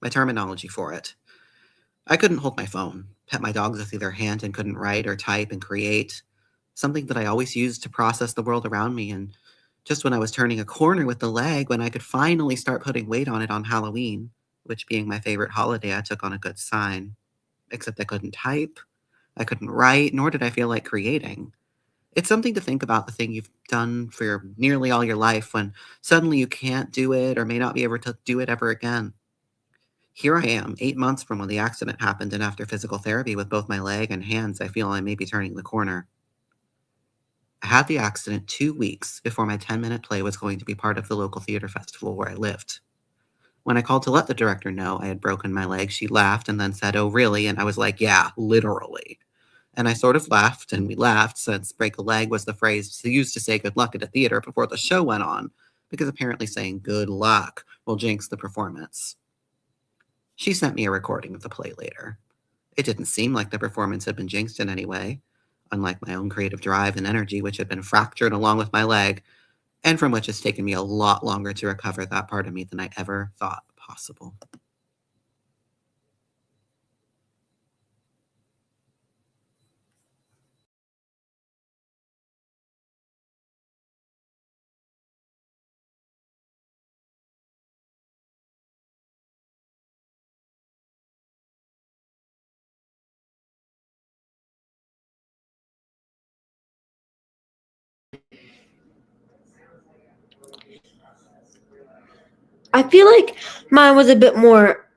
My terminology for it. I couldn't hold my phone, pet my dogs with either hand and couldn't write or type and create, something that I always used to process the world around me, and just when I was turning a corner with the leg, when I could finally start putting weight on it on Halloween, which being my favorite holiday, I took on a good sign. Except I couldn't type, I couldn't write, nor did I feel like creating. It's something to think about the thing you've done for nearly all your life when suddenly you can't do it or may not be able to do it ever again. Here I am, 8 months from when the accident happened, and after physical therapy with both my leg and hands, I feel I may be turning the corner. I had the accident 2 weeks before my 10-minute play was going to be part of the local theater festival where I lived. When I called to let the director know I had broken my leg, she laughed and then said, "Oh, really?" And I was like, "Yeah, literally." And I sort of laughed, and we laughed since break a leg was the phrase used to say good luck at a theater before the show went on, because apparently saying good luck will jinx the performance. She sent me a recording of the play later. It didn't seem like the performance had been jinxed in any way, unlike my own creative drive and energy, which had been fractured along with my leg, and from which it's taken me a lot longer to recover that part of me than I ever thought possible. I feel like mine was a bit more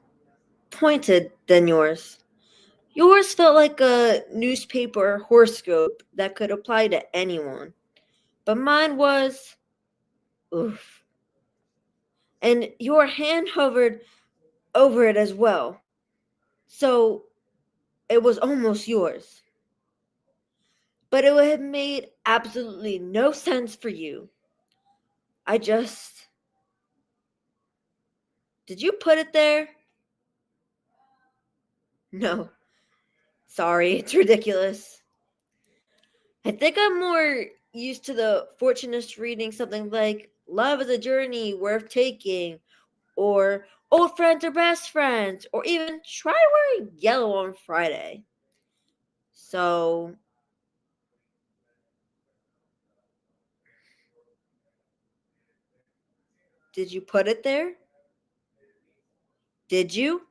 pointed than yours. Yours felt like a newspaper horoscope that could apply to anyone. But mine was, oof. And your hand hovered over it as well. So it was almost yours. But it would have made absolutely no sense for you. I just. Did you put it there? No. Sorry, it's ridiculous. I think I'm more used to the fortunist reading something like Love is a Journey Worth Taking, or Old Friends are Best Friends, or even Try Wearing Yellow on Friday. So, did you put it there? Did you?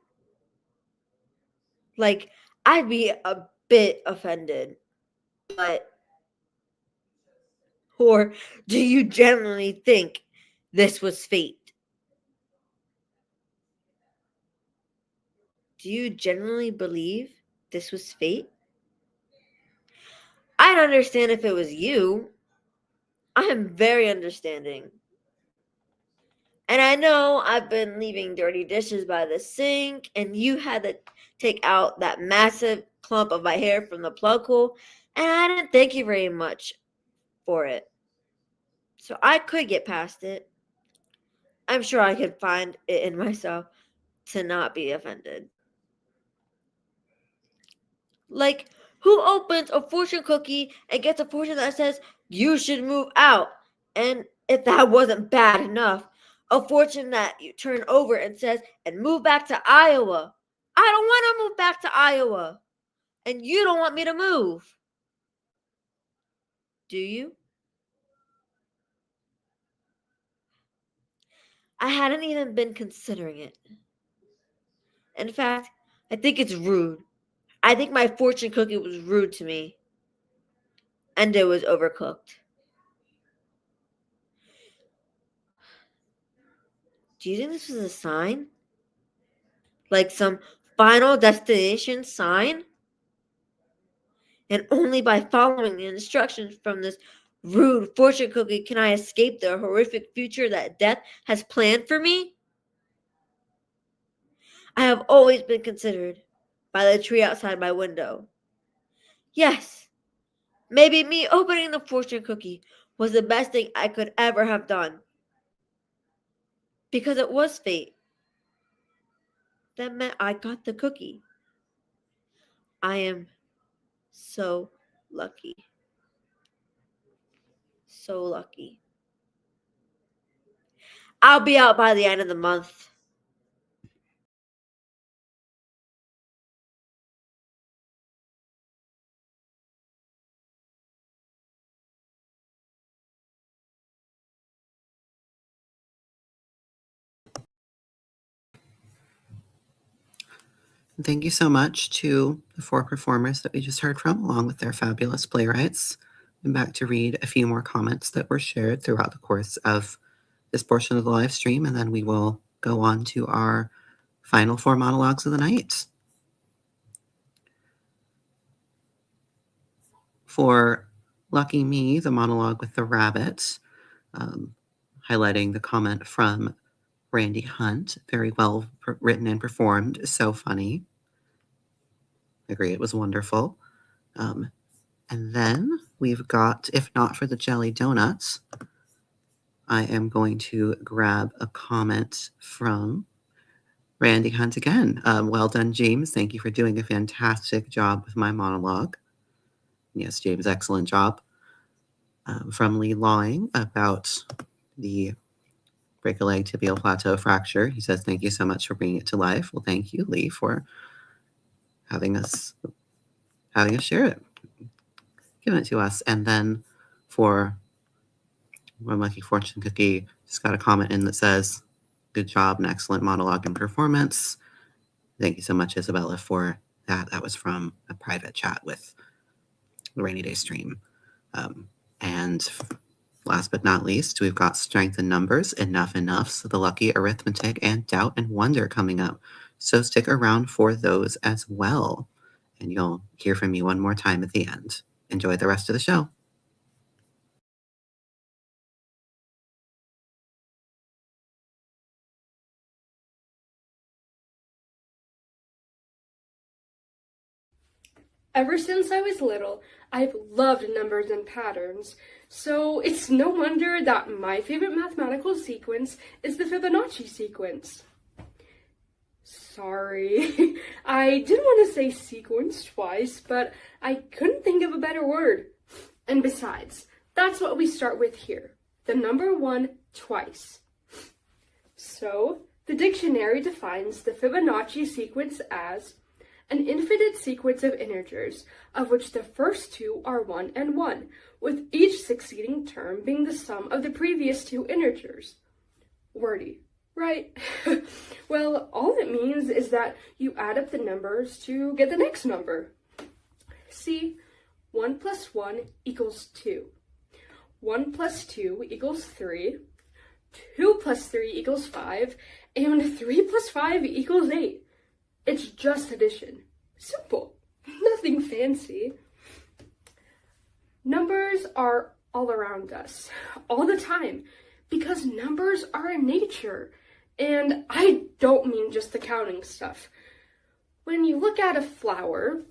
Like, I'd be a bit offended, but. Or do you genuinely think this was fate? Do you genuinely believe this was fate? I'd understand if it was you. I am very understanding. And I know I've been leaving dirty dishes by the sink, and you had to take out that massive clump of my hair from the plug hole, and I didn't thank you very much for it. So I could get past it. I'm sure I could find it in myself to not be offended. Like, who opens a fortune cookie and gets a fortune that says you should move out? And if that wasn't bad enough, a fortune that you turn over and says, and move back to Iowa. I don't want to move back to Iowa. And you don't want me to move. Do you? I hadn't even been considering it. In fact, I think it's rude. I think my fortune cookie was rude to me. And it was overcooked. Do you think this was a sign? Like some final destination sign? And only by following the instructions from this rude fortune cookie can I escape the horrific future that death has planned for me? I have always been considered by the tree outside my window. Yes, maybe me opening the fortune cookie was the best thing I could ever have done. Because it was fate. That meant I got the cookie. I am so lucky. So lucky. I'll be out by the end of the month. Thank you so much to the 4 performers that we just heard from, along with their fabulous playwrights. I'm back to read a few more comments that were shared throughout the course of this portion of the live stream, and then we will go on to our final 4 monologues of the night. For Lucky Me, the monologue with the rabbit, highlighting the comment from Randy Hunt, very well written and performed, so funny. I agree, it was wonderful. And then we've got, if not for the jelly donuts, I am going to grab a comment from Randy Hunt again. Well done, James. Thank you for doing a fantastic job with my monologue. Yes, James, excellent job. From Lee Lawing about the break a leg tibial plateau fracture. He says, thank you so much for bringing it to life. Well, thank you, Lee, for having us share it, giving it to us. And then for One Lucky Fortune Cookie, just got a comment in that says, good job, an excellent monologue and performance. Thank you so much, Isabella, for that. That was from a private chat with the Rainy Day stream. And last but not least, we've got Strength in Numbers, Enough, so the Lucky Arithmetic, and Doubt and Wonder coming up. So stick around for those as well. And you'll hear from me one more time at the end. Enjoy the rest of the show. Ever since I was little, I've loved numbers and patterns, so it's no wonder that my favorite mathematical sequence is the Fibonacci sequence. Sorry, I didn't want to say sequence twice, but I couldn't think of a better word. And besides, that's what we start with here, the number 1 twice. So, the dictionary defines the Fibonacci sequence as an infinite sequence of integers, of which the first 2 are 1 and 1, with each succeeding term being the sum of the previous 2 integers. Wordy, right? Well, all it means is that you add up the numbers to get the next number. See, 1 plus 1 equals 2. 1 plus 2 equals 3. 2 plus 3 equals 5. And 3 plus 5 equals 8. It's just addition. Simple. Nothing fancy. Numbers are all around us, all the time, because numbers are in nature. And I don't mean just the counting stuff. When you look at a flower,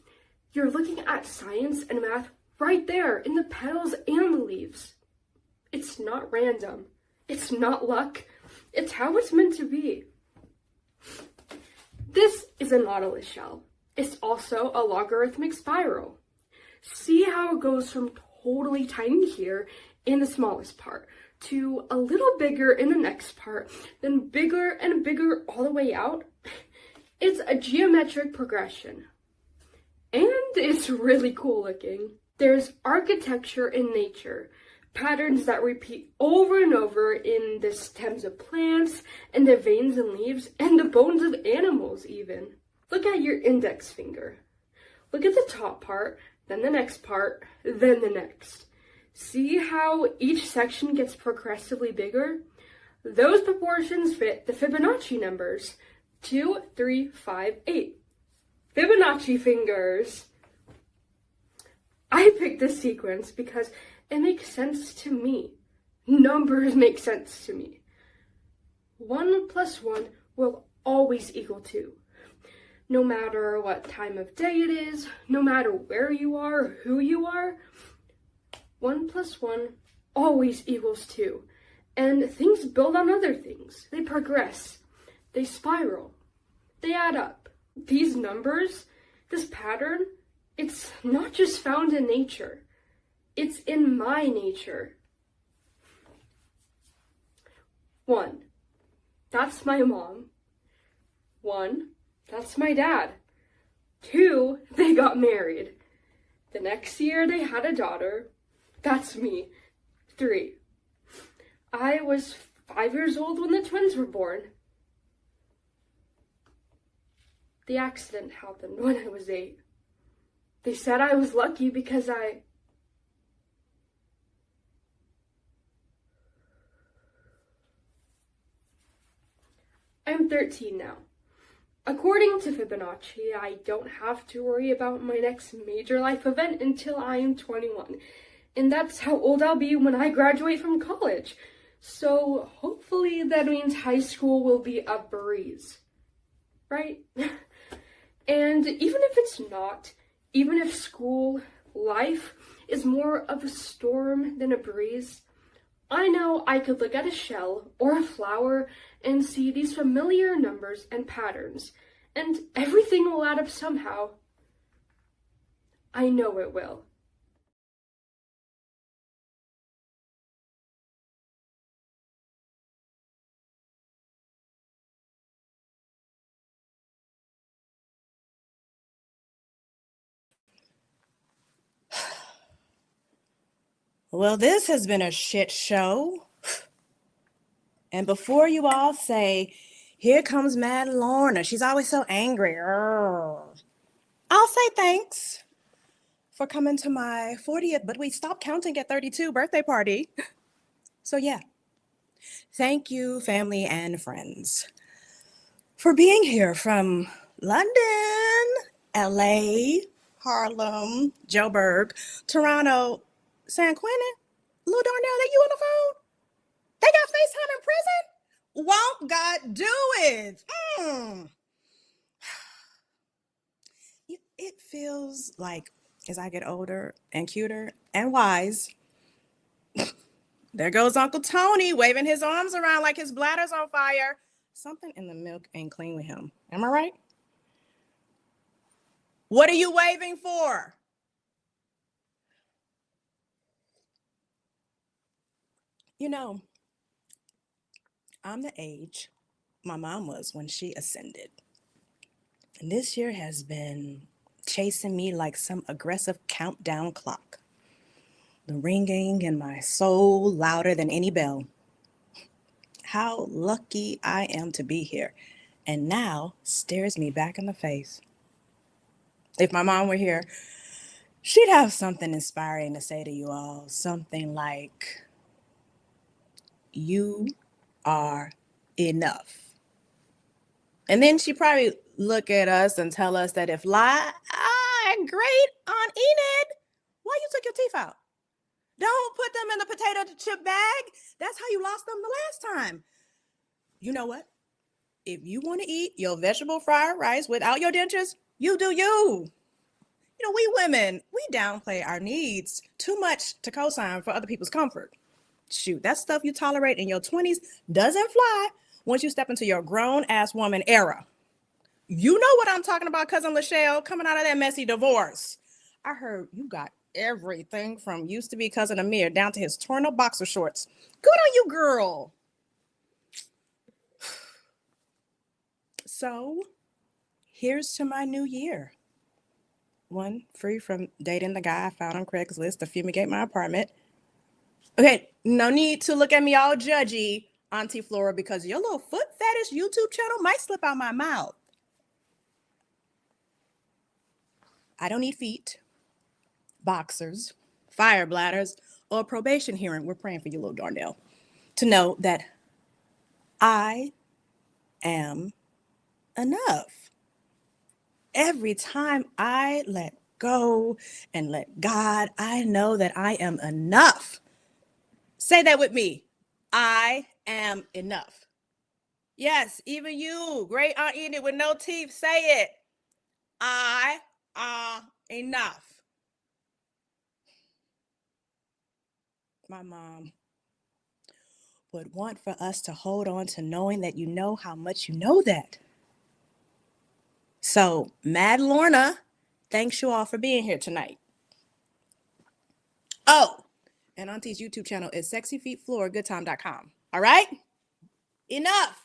you're looking at science and math right there in the petals and the leaves. It's not random. It's not luck. It's how it's meant to be. This is a nautilus shell. It's also a logarithmic spiral. See how it goes from totally tiny here in the smallest part to a little bigger in the next part, then bigger and bigger all the way out? It's a geometric progression. And it's really cool looking. There's architecture in nature, patterns that repeat over and over in the stems of plants, and the veins and leaves, and the bones of animals even. Look at your index finger. Look at the top part, then the next part, then the next. See how each section gets progressively bigger? Those proportions fit the Fibonacci numbers. 2, 3, 5, 8. Fibonacci fingers. I picked this sequence because it makes sense to me. Numbers make sense to me. 1 plus 1 will always equal 2. No matter what time of day it is, no matter where you are or who you are, 1 plus 1 always equals 2. And things build on other things. They progress. They spiral. They add up. These numbers, this pattern, it's not just found in nature. It's in my nature. 1. That's my mom. 1. That's my dad. 2. They got married. The next year they had a daughter. That's me. 3. I was 5 years old when the twins were born. The accident happened when I was 8. They said I was lucky because I'm 13 now. According to Fibonacci, I don't have to worry about my next major life event until I am 21. And that's how old I'll be when I graduate from college. So hopefully that means high school will be a breeze. Right? And even if it's not, even if school, life is more of a storm than a breeze, I know I could look at a shell or a flower and see these familiar numbers and patterns, and everything will add up somehow. I know it will. Well, this has been a shit show. And before you all say, here comes Mad Lorna, she's always so angry. I'll say thanks for coming to my 40th, but we stopped counting at 32 birthday party. So yeah, thank you, family and friends, for being here from London, LA, Harlem, Joburg, Toronto, San Quentin. Lil Darnell, are you on the phone? They got FaceTime in prison? Won't God do it? It feels like as I get older and cuter and wise, there goes Uncle Tony waving his arms around like his bladder's on fire. Something in the milk ain't clean with him. Am I right? What are you waving for? You know, I'm the age my mom was when she ascended. And this year has been chasing me like some aggressive countdown clock. The ringing in my soul louder than any bell. How lucky I am to be here. And now stares me back in the face. If my mom were here, she'd have something inspiring to say to you all. Something like, you are enough. And then she'd probably look at us and tell us that if great, Aunt Enid, why you took your teeth out? Don't put them in the potato chip bag. That's how you lost them the last time. You know what? If you want to eat your vegetable fried rice without your dentures, you do you. You know, we women, we downplay our needs too much to co-sign for other people's comfort. Shoot, that stuff you tolerate in your 20s doesn't fly once you step into your grown-ass woman era. You know what I'm talking about, Cousin Lachelle, coming out of that messy divorce. I heard you got everything from used to be Cousin Amir down to his torn up boxer shorts. Good on you, girl. So, here's to my new year. 1, free from dating the guy I found on Craigslist to fumigate my apartment. Okay, no need to look at me all judgy, Auntie Flora, because your little foot fetish YouTube channel might slip out my mouth. I don't need feet, boxers, fire bladders, or a probation hearing. We're praying for you, little Darnell, to know that I am enough. Every time I let go and let God, I know that I am enough. Say that with me. I am enough. Yes, even you, great Aunt Enid with no teeth, say it. I am enough. My mom would want for us to hold on to knowing that you know how much you know that. So, Mad Lorna, thanks you all for being here tonight. Oh, and Auntie's YouTube channel is sexyfeetfloor.goodtime.com. All right? Enough.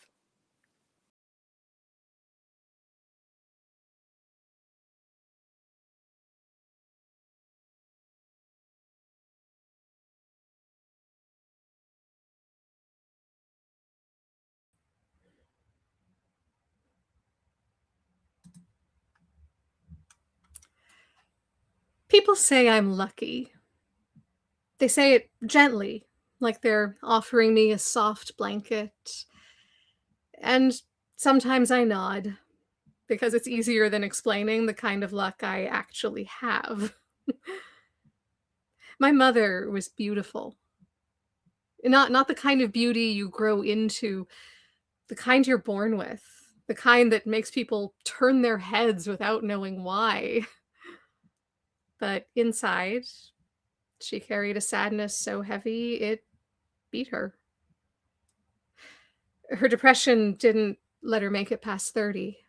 People say I'm lucky. They say it gently, like they're offering me a soft blanket. And sometimes I nod, because it's easier than explaining the kind of luck I actually have. My mother was beautiful. Not the kind of beauty you grow into, the kind you're born with, the kind that makes people turn their heads without knowing why. But inside, she carried a sadness so heavy it beat her. Her depression didn't let her make it past 30.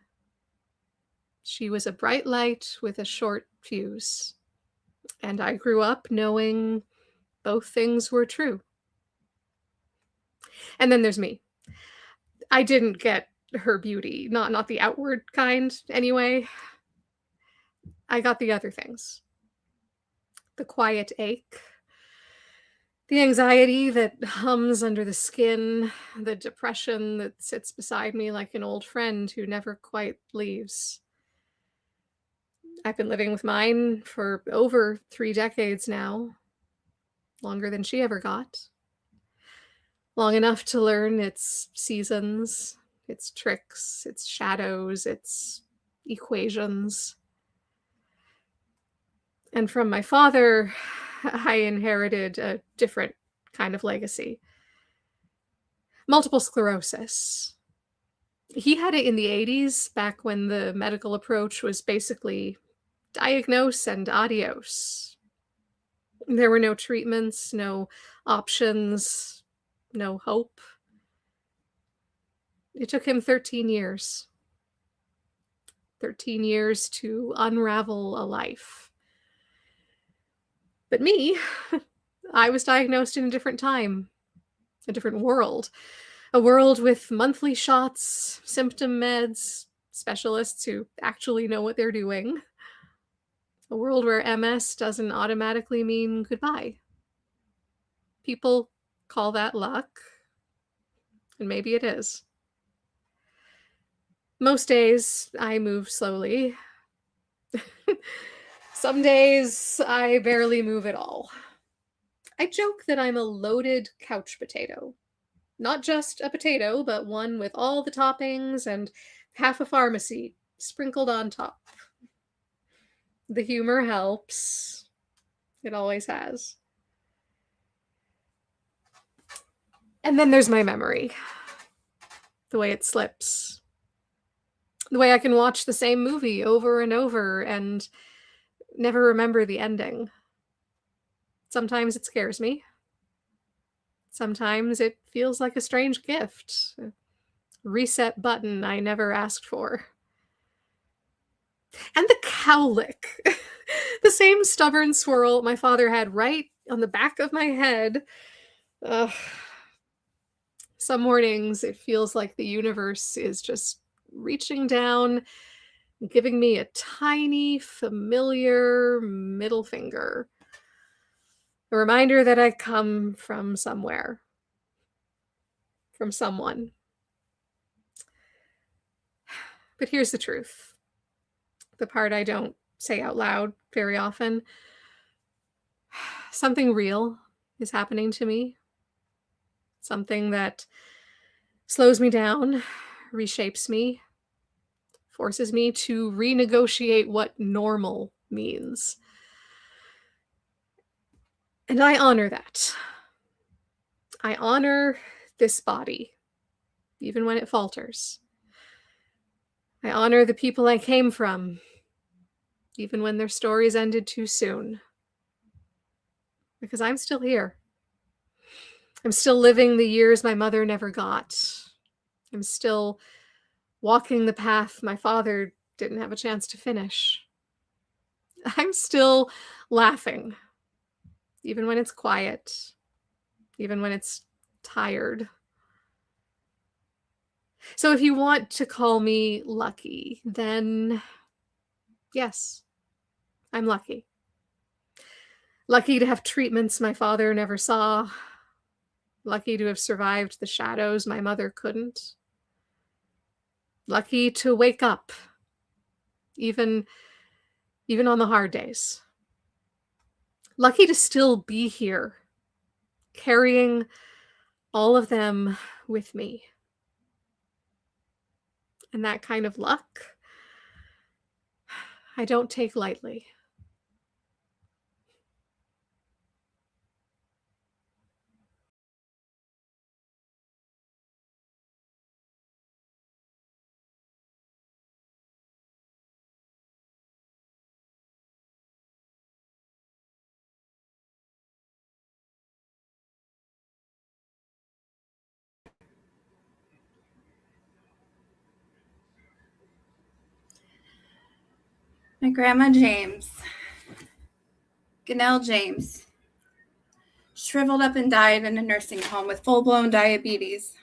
She was a bright light with a short fuse. And I grew up knowing both things were true. And then there's me. I didn't get her beauty, not the outward kind anyway. I got the other things. The quiet ache, the anxiety that hums under the skin, the depression that sits beside me like an old friend who never quite leaves. I've been living with mine for over 3 decades now, longer than she ever got. Long enough to learn its seasons, its tricks, its shadows, its equations. And from my father, I inherited a different kind of legacy. Multiple sclerosis. He had it in the 80s, back when the medical approach was basically diagnose and adios. There were no treatments, no options, no hope. It took him 13 years. 13 years to unravel a life. But me, I was diagnosed in a different time, a different world. A world with monthly shots, symptom meds, specialists who actually know what they're doing. A world where MS doesn't automatically mean goodbye. People call that luck, and maybe it is. Most days, I move slowly. Some days, I barely move at all. I joke that I'm a loaded couch potato. Not just a potato, but one with all the toppings and half a pharmacy sprinkled on top. The humor helps. It always has. And then there's my memory. The way it slips. The way I can watch the same movie over and over and never remember the ending. Sometimes it scares me. Sometimes it feels like a strange gift. A reset button I never asked for. And the cowlick. The same stubborn swirl my father had right on the back of my head. Ugh. Some mornings it feels like the universe is just reaching down and giving me a tiny, familiar middle finger. A reminder that I come from somewhere. From someone. But here's the truth. The part I don't say out loud very often. Something real is happening to me. Something that slows me down, reshapes me, forces me to renegotiate what normal means. And I honor that. I honor this body, even when it falters. I honor the people I came from, even when their stories ended too soon. Because I'm still here. I'm still living the years my mother never got. I'm still walking the path my father didn't have a chance to finish. I'm still laughing, even when it's quiet, even when it's tired. So if you want to call me lucky, then yes, I'm lucky. Lucky to have treatments my father never saw. Lucky to have survived the shadows my mother couldn't. Lucky to wake up, even on the hard days. Lucky to still be here, carrying all of them with me. And that kind of luck, I don't take lightly. My grandma James, Ganelle James, shriveled up and died in a nursing home with full-blown diabetes.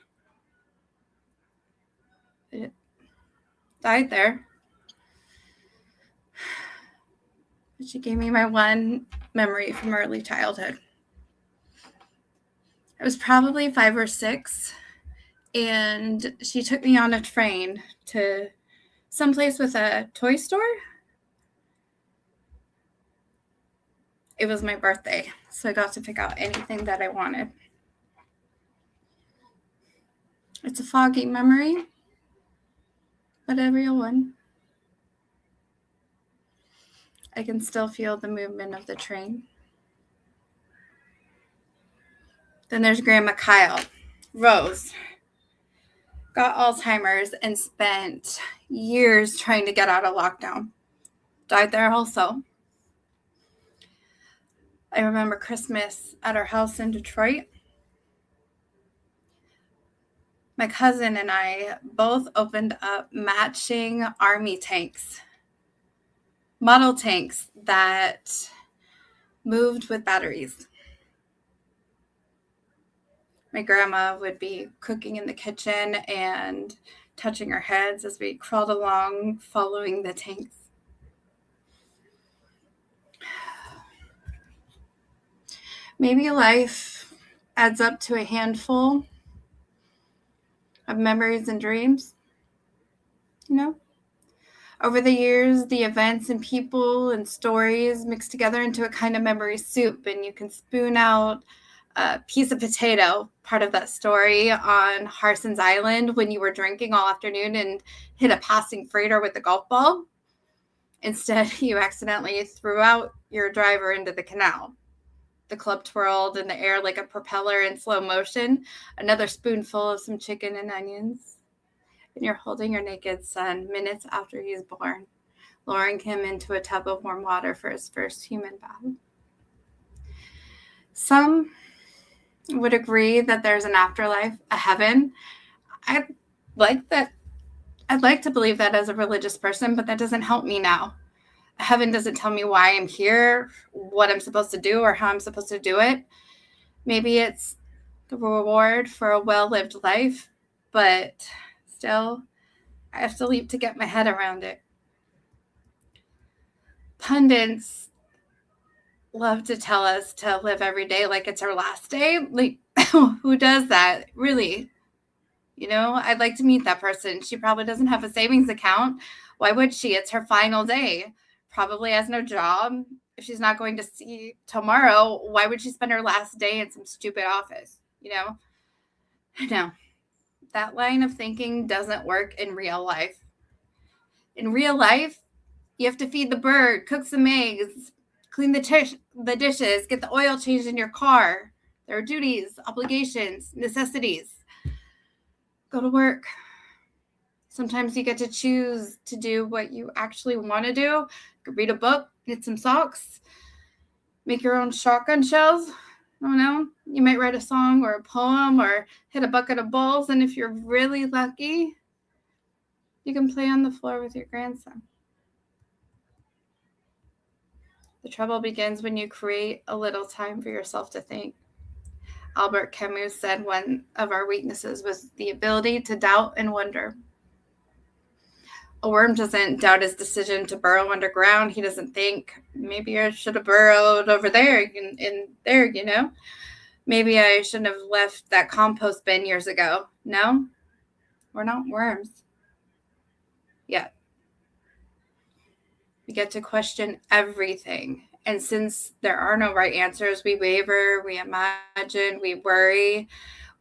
It died there. She gave me my one memory from early childhood. I was probably 5 or 6, and she took me on a train to someplace with a toy store. It was my birthday, so I got to pick out anything that I wanted. It's a foggy memory, but a real one. I can still feel the movement of the train. Then there's Grandma Kyle, Rose. Got Alzheimer's and spent years trying to get out of lockdown. Died there also. I remember Christmas at our house in Detroit. My cousin and I both opened up matching army tanks, model tanks that moved with batteries. My grandma would be cooking in the kitchen and touching our heads as we crawled along following the tanks. Maybe life adds up to a handful of memories and dreams, you know? Over the years, the events and people and stories mix together into a kind of memory soup, and you can spoon out a piece of potato, part of that story, on Harson's Island when you were drinking all afternoon and hit a passing freighter with a golf ball. Instead, you accidentally threw out your driver into the canal. The club twirled in the air like a propeller in slow motion, another spoonful of some chicken and onions. And you're holding your naked son minutes after he's born, lowering him into a tub of warm water for his first human bath. Some would agree that there's an afterlife, a heaven. I'd like to believe that as a religious person, but that doesn't help me now. Heaven doesn't tell me why I'm here, what I'm supposed to do, or how I'm supposed to do it. Maybe it's the reward for a well-lived life, but still, I have to leap to get my head around it. Pundits love to tell us to live every day like it's our last day. Like, who does that? Really? You know, I'd like to meet that person. She probably doesn't have a savings account. Why would she? It's her final day. Probably has no job. If she's not going to see tomorrow, why would she spend her last day in some stupid office? You know? I know. That line of thinking doesn't work in real life. In real life, you have to feed the bird, cook some eggs, clean the dishes, get the oil changed in your car. There are duties, obligations, necessities. Go to work. Sometimes you get to choose to do what you actually want to do. You could read a book, knit some socks, make your own shotgun shells. I don't know. You might write a song or a poem or hit a bucket of balls. And if you're really lucky, you can play on the floor with your grandson. The trouble begins when you create a little time for yourself to think. Albert Camus said one of our weaknesses was the ability to doubt and wonder. A worm doesn't doubt his decision to burrow underground. He doesn't think, maybe I should have burrowed over there in there, you know? Maybe I shouldn't have left that compost bin years ago. No, we're not worms yet. We get to question everything. And since there are no right answers, we waver, we imagine, we worry.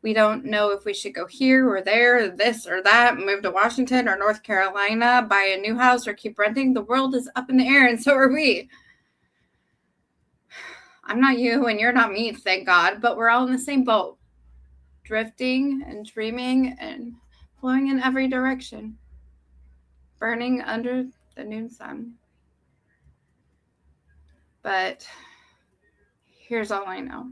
We don't know if we should go here or there, this or that, move to Washington or North Carolina, buy a new house or keep renting. The world is up in the air, and so are we. I'm not you and you're not me, thank God, but we're all in the same boat, drifting and dreaming and flowing in every direction, burning under the noon sun. But here's all I know.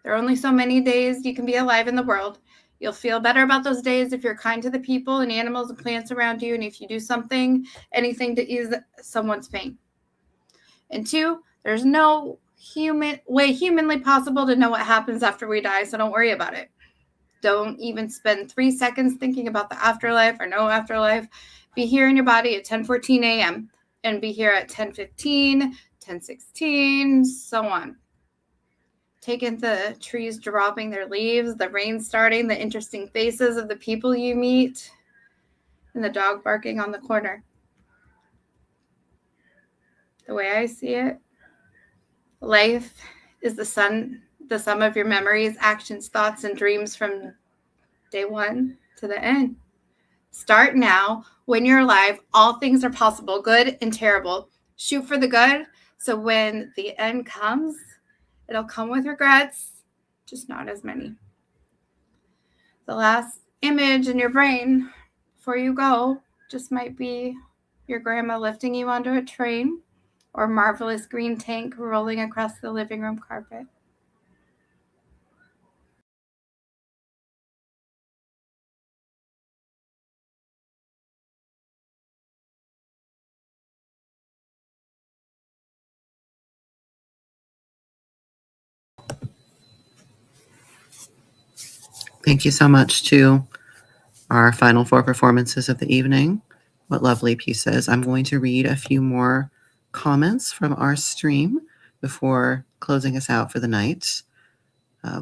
There are only so many days you can be alive in the world. You'll feel better about those days if you're kind to the people and animals and plants around you, and if you do anything to ease someone's pain. And 2, there's no way humanly possible to know what happens after we die, so don't worry about it. Don't even spend 3 seconds thinking about the afterlife or no afterlife. Be here in your body at 10:14 a.m. and be here at 10:15, 10:16, so on. Take in the trees dropping their leaves, the rain starting, the interesting faces of the people you meet, and the dog barking on the corner. The way I see it, life is the sum of your memories, actions, thoughts, and dreams from day one to the end. Start now. When you're alive, all things are possible, good and terrible. Shoot for the good, so when the end comes, it'll come with regrets, just not as many. The last image in your brain before you go just might be your grandma lifting you onto a train or a marvelous green tank rolling across the living room carpet. Thank you so much to our final 4 performances of the evening. What lovely pieces. I'm going to read a few more comments from our stream before closing us out for the night.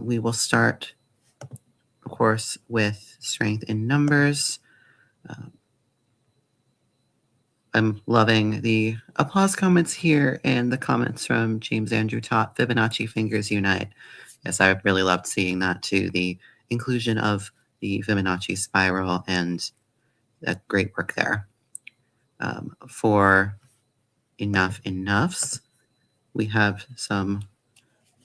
We will start, of course, with Strength in Numbers. I'm loving the applause comments here and the comments from James Andrew Tott. Fibonacci fingers unite. Yes, I really loved seeing that too. The inclusion of the Fibonacci spiral and that great work there. For Enough Enoughs, we have some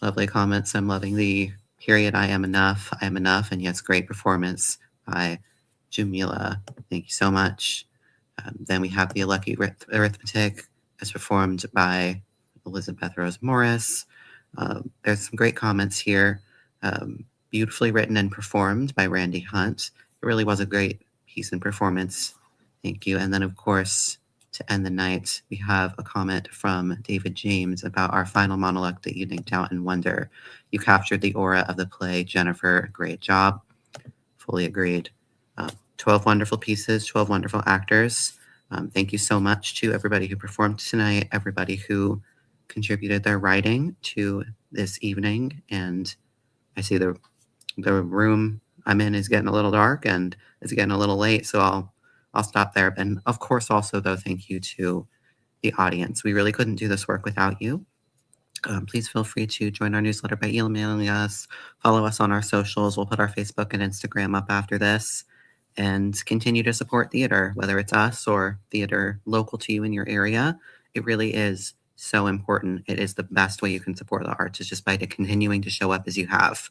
lovely comments. I'm loving the period I am enough, and yes, great performance by Jumila. Thank you so much. Then we have the Lucky Arithmetic as performed by Elizabeth Rose Morris. There's some great comments here. Beautifully written and performed by Randy Hunt. It really was a great piece and performance. Thank you. And then, of course, to end the night, we have a comment from David James about our final monologue, The Evening Doubt and Wonder. You captured the aura of the play, Jennifer. Great job. Fully agreed. 12 wonderful pieces, 12 wonderful actors. Thank you so much to everybody who performed tonight, everybody who contributed their writing to this evening. And I see the room I'm in is getting a little dark and it's getting a little late, so I'll stop there. And of course, also, though, thank you to the audience. We really couldn't do this work without you. Please feel free to join our newsletter by emailing us, follow us on our socials. We'll put our Facebook and Instagram up after this, and continue to support theater, whether it's us or theater local to you in your area. It really is so important. It is the best way you can support the arts, is just by continuing to show up as you have.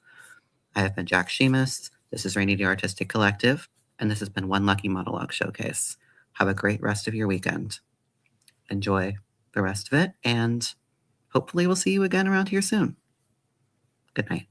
I have been Jack Sheamus. This is Rainy Day Artistic Collective, and this has been One Lucky Monologue Showcase. Have a great rest of your weekend. Enjoy the rest of it, and hopefully we'll see you again around here soon. Good night.